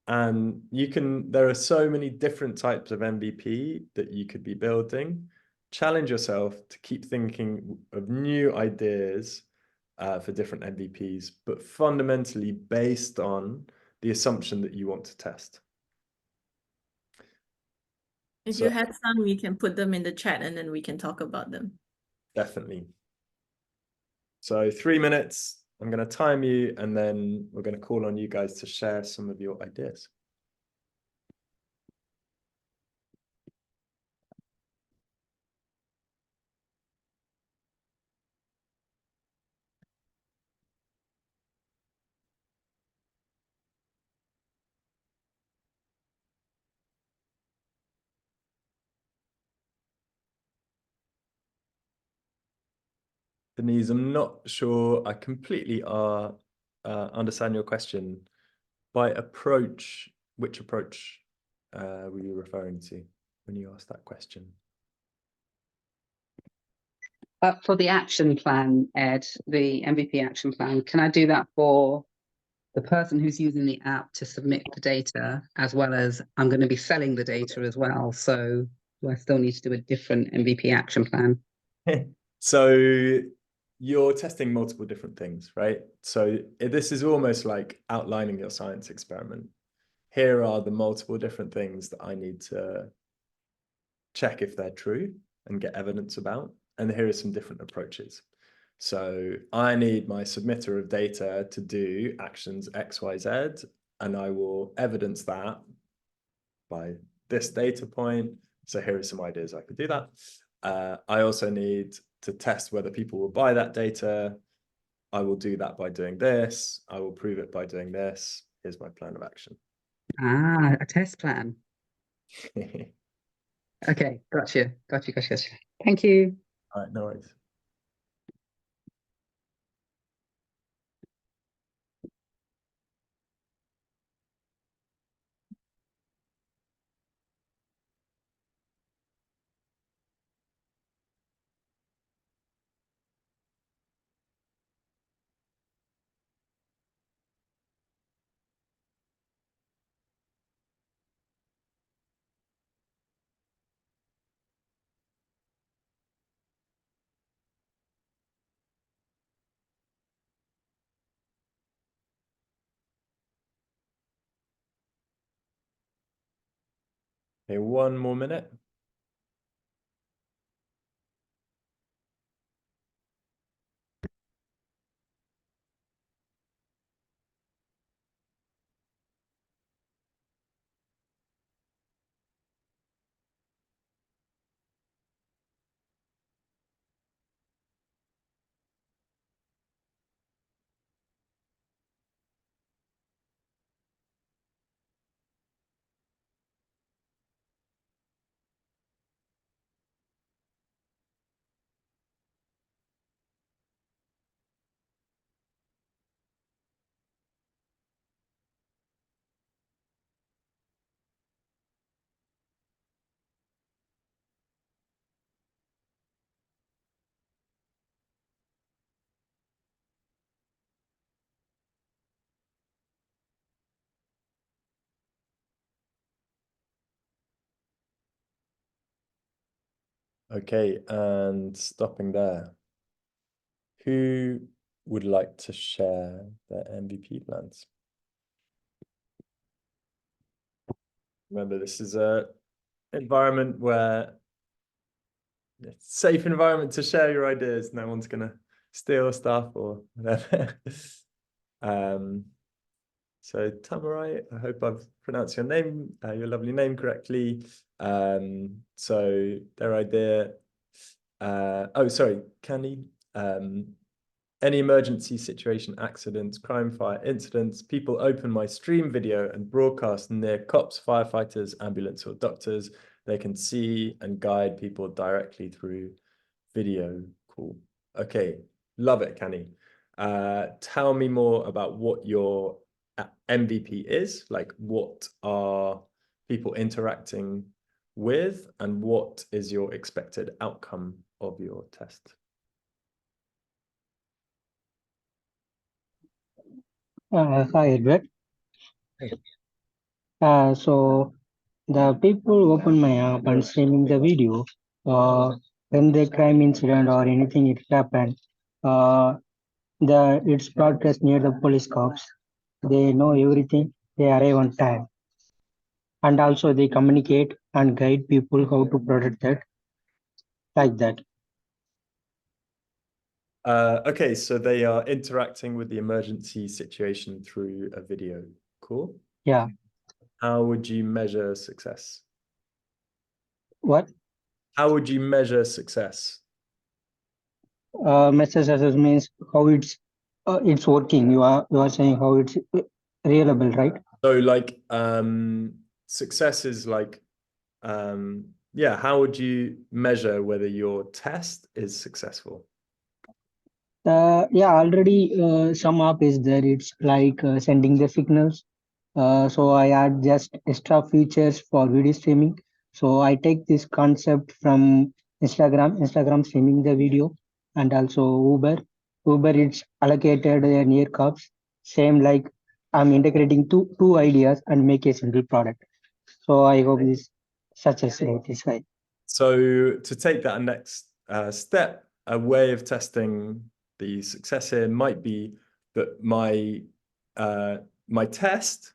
And you can, there are so many different types of MVP that you could be building. Challenge yourself to keep thinking of new ideas for different MVPs, but fundamentally based on the assumption that you want to test. If So- you had some, we can put them in the chat and then we can talk about them. Definitely. So 3 minutes, I'm going to time you, and then we're going to call on you guys to share some of your ideas. Denise, I'm not sure I completely understand your question. By approach, which approach were you referring to when you asked that question? For the action plan, Ed, the MVP action plan, can I do that for the person who's using the app to submit the data, as well as I'm going to be selling the data as well? So do I still need to do a different MVP action plan? So you're testing multiple different things, right? So this is almost like outlining your science experiment. Here are the multiple different things that I need to check if they're true and get evidence about. And here are some different approaches. So I need my submitter of data to do actions X, Y, Z, and I will evidence that by this data point. So here are some ideas I could do that. I also need to test whether people will buy that data. I will do that by doing this. I will prove it by doing this. Here's my plan of action. Ah, a test plan. All Okay, gotcha. Thank you. right, no worries. Okay, 1 more minute. Okay, and stopping there. Who would like to share their MVP plans? Remember, this is a environment where it's a safe environment to share your ideas. No one's gonna steal stuff or whatever. So Tamarai, I hope I've pronounced your name, your lovely name correctly. So their idea, oh, sorry, Canny. Any emergency situation, accidents, crime, fire, incidents, people open my stream video and broadcast near cops, firefighters, ambulance, or doctors. They can see and guide people directly through video call. Okay, love it, Canny. Tell me more about what your MVP is, like what are people interacting with and what is your expected outcome of your test? Hi, Edward. So the people open my app and streaming the video, when the crime incident or anything it happened, It's broadcast near the police cops. They know everything. They arrive on time, and also they communicate and guide people how to protect that, like that. Okay, so they are interacting with the emergency situation through a video. Cool. Yeah. How would you measure success? What? How would you measure success? Message success means how it's working. You are saying how it's reliable, right? So like success is like yeah, how would you measure whether your test is successful? Yeah, already some app is there. It's like sending the signals. So I add just extra features for video streaming. So I take this concept from Instagram streaming the video, and also Uber. Uber it's allocated near cops. Same like I'm integrating two ideas and make a single product. So I hope this success rate is high. So to take that next step, a way of testing the success here might be that my test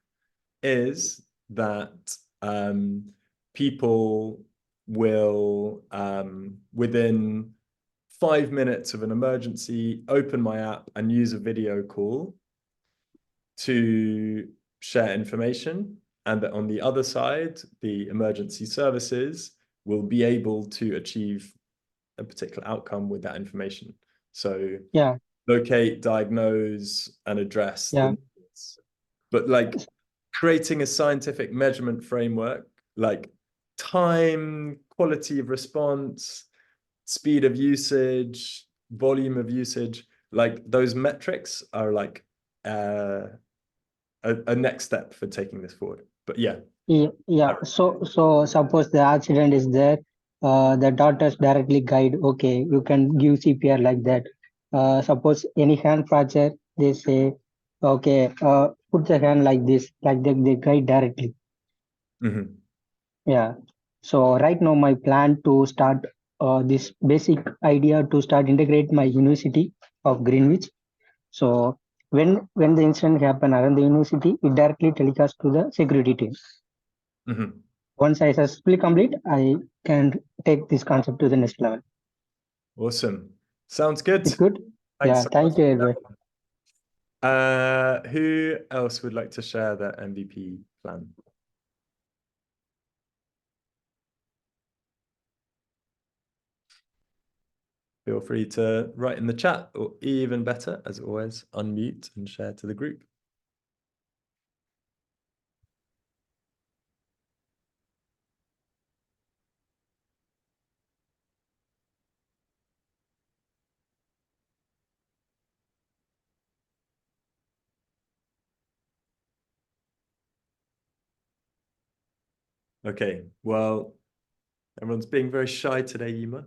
is that people will within 5 minutes of an emergency open my app and use a video call to share information, and that on the other side, the emergency services will be able to achieve a particular outcome with that information. So Yeah, locate, diagnose, and address the yeah, needs. But like creating a scientific measurement framework, like time, quality of response, speed of usage, volume of usage, like those metrics are like a next step for taking this forward. But yeah. yeah. So suppose the accident is there, the doctors directly guide. Okay, you can give CPR like that. Suppose any hand fracture, they say, okay, put the hand like this, like they guide directly. Mm-hmm. Yeah. So right now my plan to start this basic idea to start integrate my University of Greenwich. So when the incident happen around the university, it directly telecast to the security team. Mm-hmm. Once I successfully complete, I can take this concept to the next level. Awesome. Sounds good. It's good. Thanks Yeah, so thank much. you, everyone. Who else would like to share their MVP plan? Feel free to write in the chat, or even better, as always, unmute and share to the group. Okay, well, everyone's being very shy today, Yima,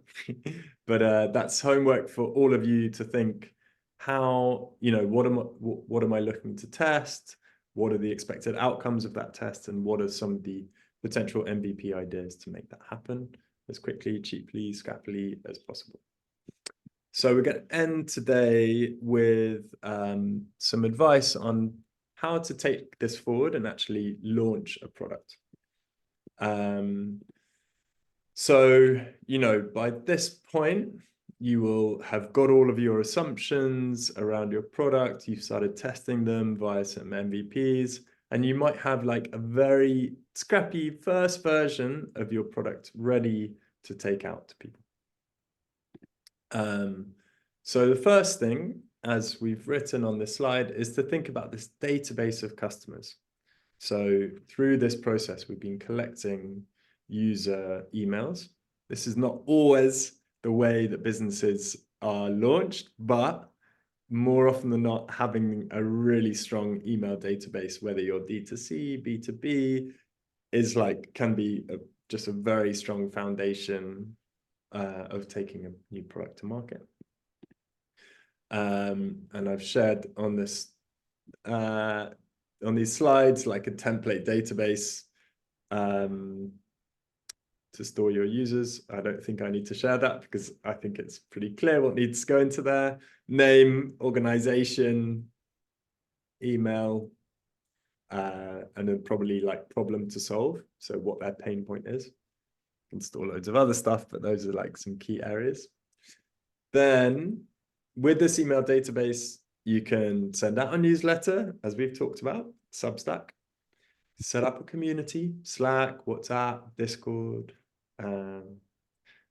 but that's homework for all of you to think how, what am I looking to test? What are the expected outcomes of that test? And what are some of the potential MVP ideas to make that happen as quickly, cheaply, scrappily as possible? So we're going to end today with some advice on how to take this forward and actually launch a product. So, by this point, you will have got all of your assumptions around your product. You've started testing them via some MVPs, and you might have like a very scrappy first version of your product ready to take out to people. So the first thing, as we've written on this slide, is to think about this database of customers. So through this process, we've been collecting user emails. This is not always the way that businesses are launched, but more often than not, having a really strong email database, whether you're D2C, B2B, can be just a very strong foundation of taking a new product to market. And I've shared on this on these slides like a template database to store your users. I don't think I need to share that because I think it's pretty clear what needs to go into there. Name, organization, email, and then probably like problem to solve. So what their pain point is. You can store loads of other stuff, but those are like some key areas. Then with this email database, you can send out a newsletter, as we've talked about, Substack. Set up a community, Slack, WhatsApp, Discord,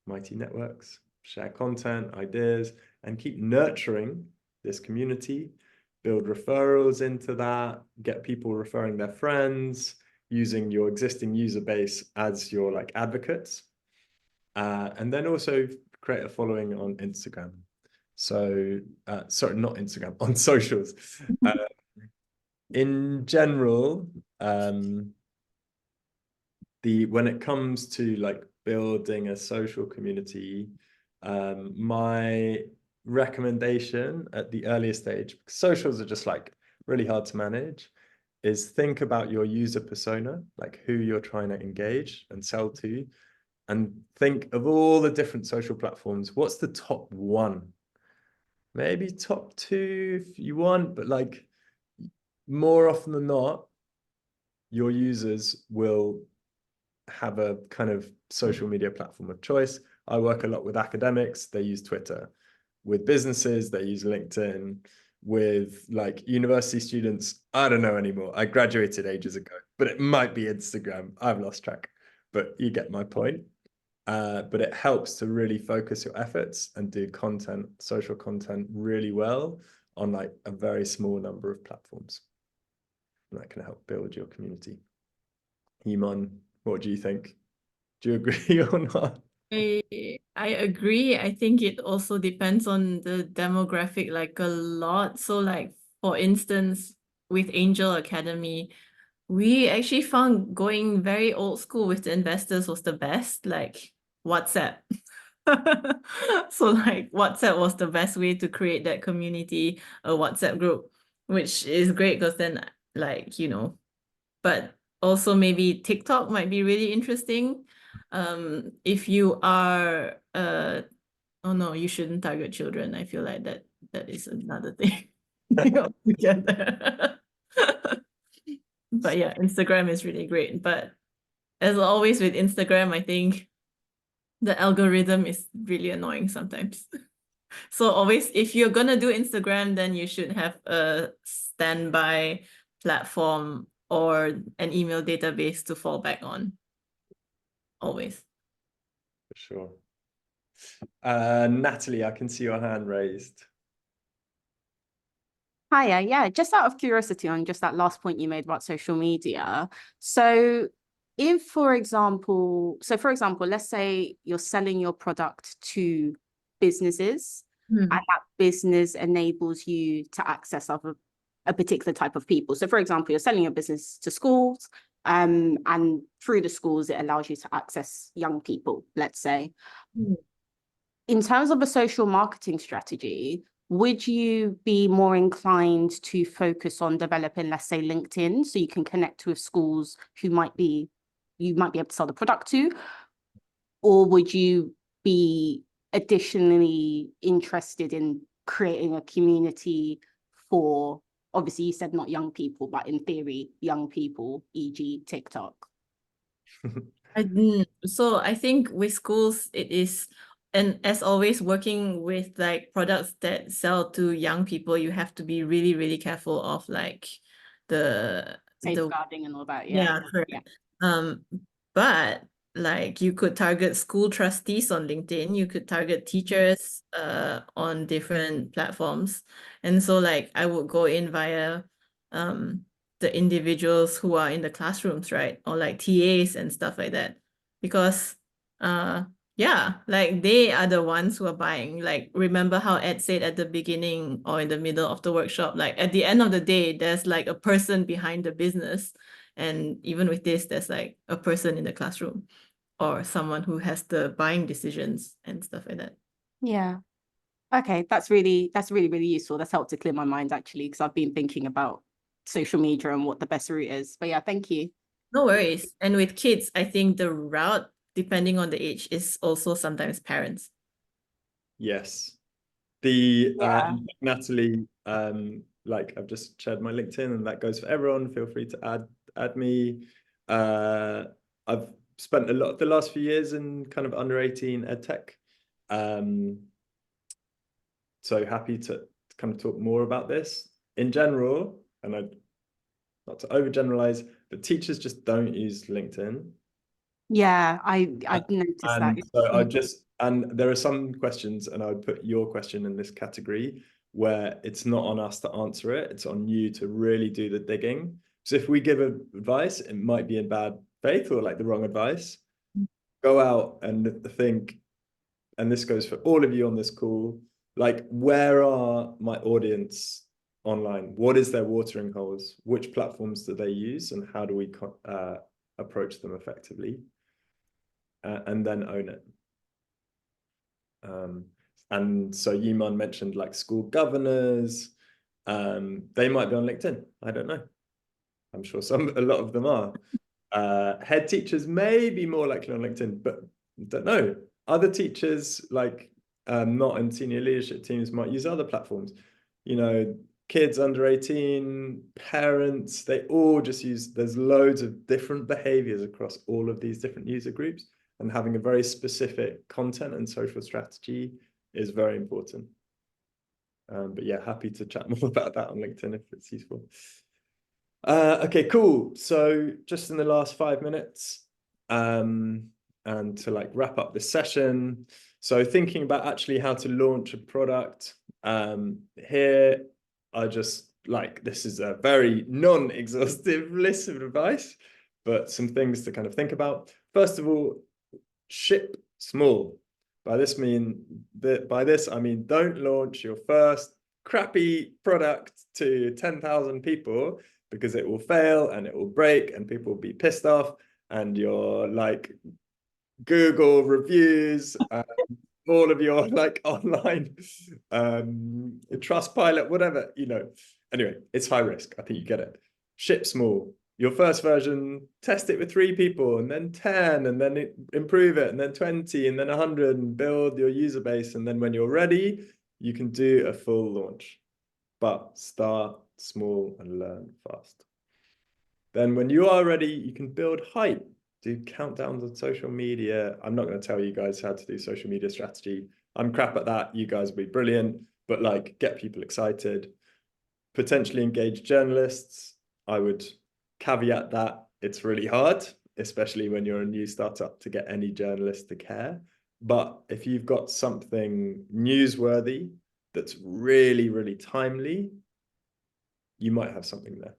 Mighty Networks, share content, ideas, and keep nurturing this community, build referrals into that, get people referring their friends, using your existing user base as your like advocates. And then also create a following on Instagram. So, sorry, not Instagram, on socials. In general, when it comes to like building a social community, my recommendation at the earliest stage, because socials are just like really hard to manage, is think about your user persona, like who you're trying to engage and sell to, and think of all the different social platforms. What's the top one? Maybe top two if you want, but like more often than not, your users will have a kind of social media platform of choice. I work a lot with academics, they use Twitter. With businesses, they use LinkedIn. With like university students, I don't know anymore. I graduated ages ago, but it might be Instagram. I've lost track, but you get my point. But it helps to really focus your efforts and do content, social content really well on like a very small number of platforms. And that can help build your community. Iman, what do you think? Do you agree or not? I agree. I think it also depends on the demographic like a lot. So like for instance, with Angel Academy, we actually found going very old school with the investors was the best, like WhatsApp. So like WhatsApp was the best way to create that community, a WhatsApp group, which is great because then like, you know, but also maybe TikTok might be really interesting. If you are oh no, you shouldn't target children. I feel like that is another thing altogether. But yeah, Instagram is really great. But as always with Instagram, I think the algorithm is really annoying sometimes. So always, if you're gonna do Instagram, then you should have a standby platform or an email database to fall back on. Always. For sure. Natalie, I can see your hand raised. Hiya, yeah, just out of curiosity on just that last point you made about social media. So if, for example, let's say you're selling your product to businesses and that business enables you to access a particular type of people. So for example, you're selling your business to schools, and through the schools, it allows you to access young people, let's say. In terms of a social marketing strategy, would you be more inclined to focus on developing, let's say, LinkedIn, so you can connect with schools who you might be able to sell the product to? Or would you be additionally interested in creating a community for, obviously you said not young people, but in theory, young people, e.g. TikTok? So I think with schools, it is, and as always, working with like products that sell to young people, you have to be really, really careful of like the Safeguarding and all that, yeah, correct. Yeah. But like you could target school trustees on LinkedIn, you could target teachers on different platforms. And so like I would go in via the individuals who are in the classrooms, right? Or like TAs and stuff like that. Because yeah, like they are the ones who are buying. Like remember how Ed said at the beginning or in the middle of the workshop, like at the end of the day, there's like a person behind the business. And even with this, there's like a person in the classroom or someone who has the buying decisions and stuff like that. Yeah. Okay, that's really, really useful. That's helped to clear my mind actually, because I've been thinking about social media and what the best route is. But yeah, thank you. No worries. And with kids, I think the route depending on the age, is also sometimes parents. Yes. The Yeah. Natalie, like I've just shared my LinkedIn, and that goes for everyone. Feel free to add me. I've spent a lot of the last few years in kind of under 18 edtech. So happy to kind of talk more about this in general, and not to overgeneralize, but teachers just don't use LinkedIn. Yeah, I've noticed that. And so and there are some questions, and I would put your question in this category, where it's not on us to answer it, it's on you to really do the digging. So if we give advice, it might be in bad faith or like the wrong advice. Go out and think, and this goes for all of you on this call, like, where are my audience online? What is their watering holes? Which platforms do they use? And how do we approach them effectively? And then own it. And so Yiman mentioned like school governors. They might be on LinkedIn. I don't know. I'm sure a lot of them are. Head teachers may be more likely on LinkedIn, but don't know. Other teachers, like not in senior leadership teams, might use other platforms. You know, kids under 18, parents, they all just use, there's loads of different behaviors across all of these different user groups, and having a very specific content and social strategy is very important. But yeah, happy to chat more about that on LinkedIn if it's useful. Okay, cool. So just in the last 5 minutes, and to like wrap up this session. So thinking about actually how to launch a product, here, I just like, this is a very non-exhaustive list of advice, but some things to kind of think about. First of all, ship small. By this I mean, don't launch your first crappy product to 10,000 people, because it will fail and it will break and people will be pissed off, and your like Google reviews, all of your like online Trustpilot, whatever, you know. Anyway, it's high risk. I think you get it. Ship small. Your first version, test it with 3 people, and then 10, and then improve it, and then 20, and then 100, and build your user base. And then when you're ready, you can do a full launch. But start small and learn fast. Then when you are ready, you can build hype. Do countdowns on social media. I'm not going to tell you guys how to do social media strategy. I'm crap at that. You guys will be brilliant, but like, get people excited. Potentially engage journalists. I would caveat that it's really hard, especially when you're a new startup, to get any journalist to care. But if you've got something newsworthy that's really, really timely, you might have something there.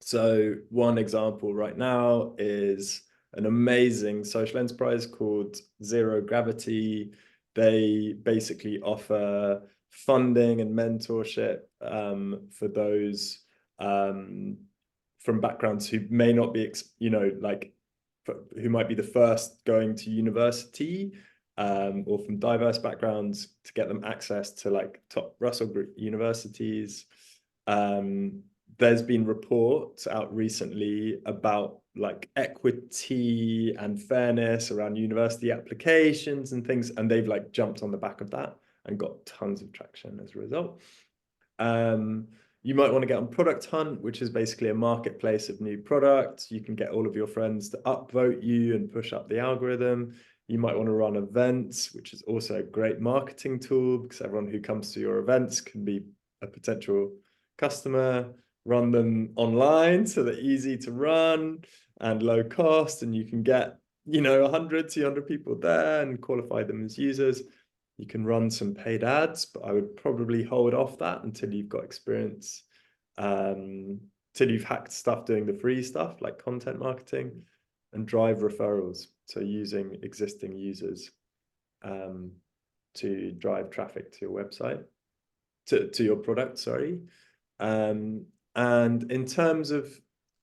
So one example right now is an amazing social enterprise called Zero Gravity. They basically offer funding and mentorship for those from backgrounds who may not be, you know, like who might be the first going to university, or from diverse backgrounds, to get them access to like top Russell Group universities. There's been reports out recently about like equity and fairness around university applications and things, and they've like jumped on the back of that and got tons of traction as a result. You might want to get on Product Hunt, which is basically a marketplace of new products. You can get all of your friends to upvote you and push up the algorithm. You might want to run events, which is also a great marketing tool, because everyone who comes to your events can be a potential customer. Run them online, so they're easy to run and low cost, and you can get, you know, 100, 200 people there and qualify them as users. You can run some paid ads, but I would probably hold off that until you've got experience, till you've hacked stuff doing the free stuff like content marketing, and drive referrals. So using existing users to drive traffic to your website, to your product, sorry. And in terms of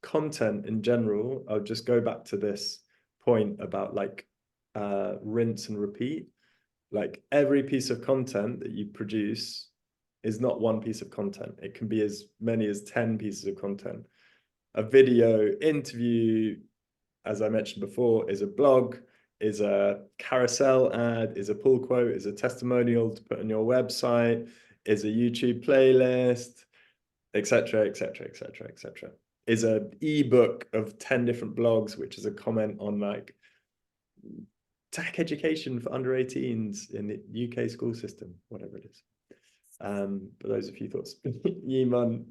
content in general, I'll just go back to this point about like rinse and repeat. Like, every piece of content that you produce is not one piece of content. It can be as many as 10 pieces of content. A video, interview, as I mentioned before, is a blog, is a carousel ad, is a pull quote, is a testimonial to put on your website, is a YouTube playlist, etc., etc., etc., etc. Is a ebook of 10 different blogs, which is a comment on like tech education for under 18s in the UK school system, whatever it is. But those are a few thoughts. Yiman,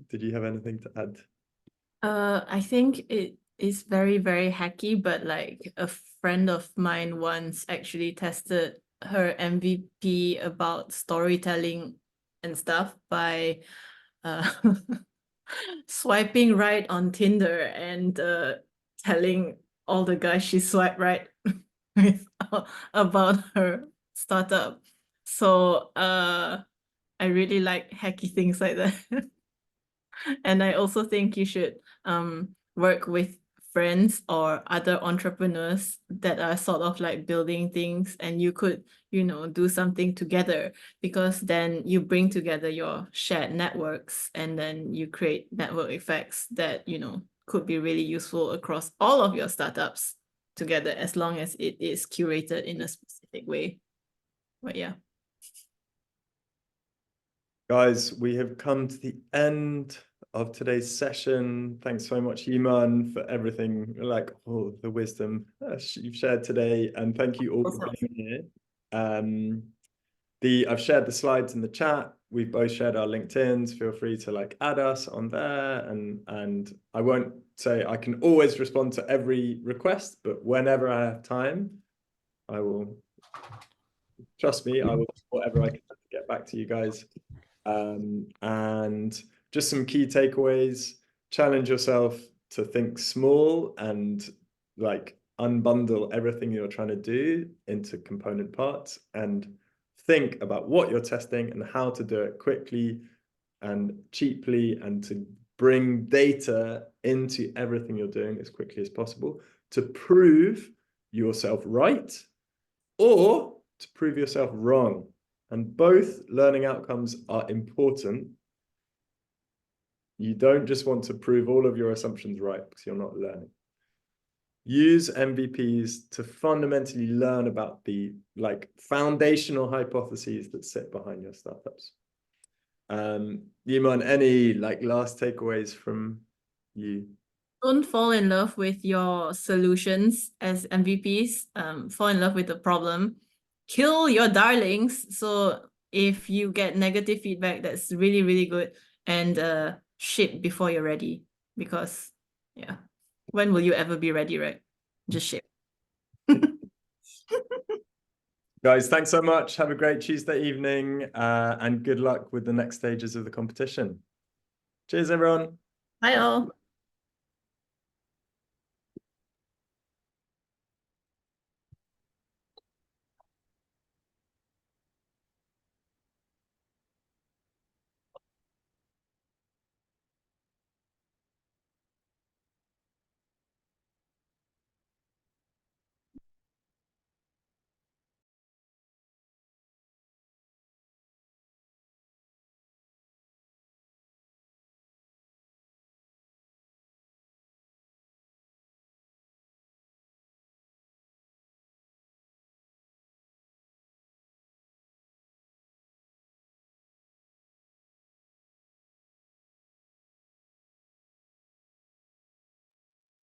did you have anything to add? I think it is very, very hacky, but like a friend of mine once actually tested her MVP about storytelling and stuff by swiping right on Tinder and telling all the guys she swiped right with about her startup. So I really like hacky things like that. And I also think you should work with friends or other entrepreneurs that are sort of like building things, and you could, you know, do something together, because then you bring together your shared networks and then you create network effects that, you know, could be really useful across all of your startups together, as long as it is curated in a specific way. But yeah. Guys, we have come to the end of today's session. Thanks so much, Yiman, for everything, like all the wisdom you've shared today. And thank you all for being here. I've shared the slides in the chat. We've both shared our LinkedIns. Feel free to like add us on there. And I won't say I can always respond to every request, but whenever I have time, I will, trust me, I will do whatever I can to get back to you guys. And just some key takeaways: challenge yourself to think small and like unbundle everything you're trying to do into component parts, and think about what you're testing and how to do it quickly and cheaply, and to bring data into everything you're doing as quickly as possible to prove yourself right or to prove yourself wrong. And both learning outcomes are important. You don't just want to prove all of your assumptions right because you're not learning. Use MVPs to fundamentally learn about the like foundational hypotheses that sit behind your startups. Yiman, any like last takeaways from you? Don't fall in love with your solutions as MVPs. Fall in love with the problem. Kill your darlings. So if you get negative feedback, that's really, really good. And ship before you're ready. Because, yeah, when will you ever be ready, right? Just ship. Guys, thanks so much. Have a great Tuesday evening and good luck with the next stages of the competition. Cheers, everyone. Bye all.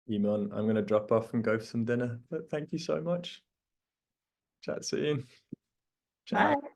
Yiman, I'm going to drop off and go for some dinner, but thank you so much. Chat soon. Ciao. Bye.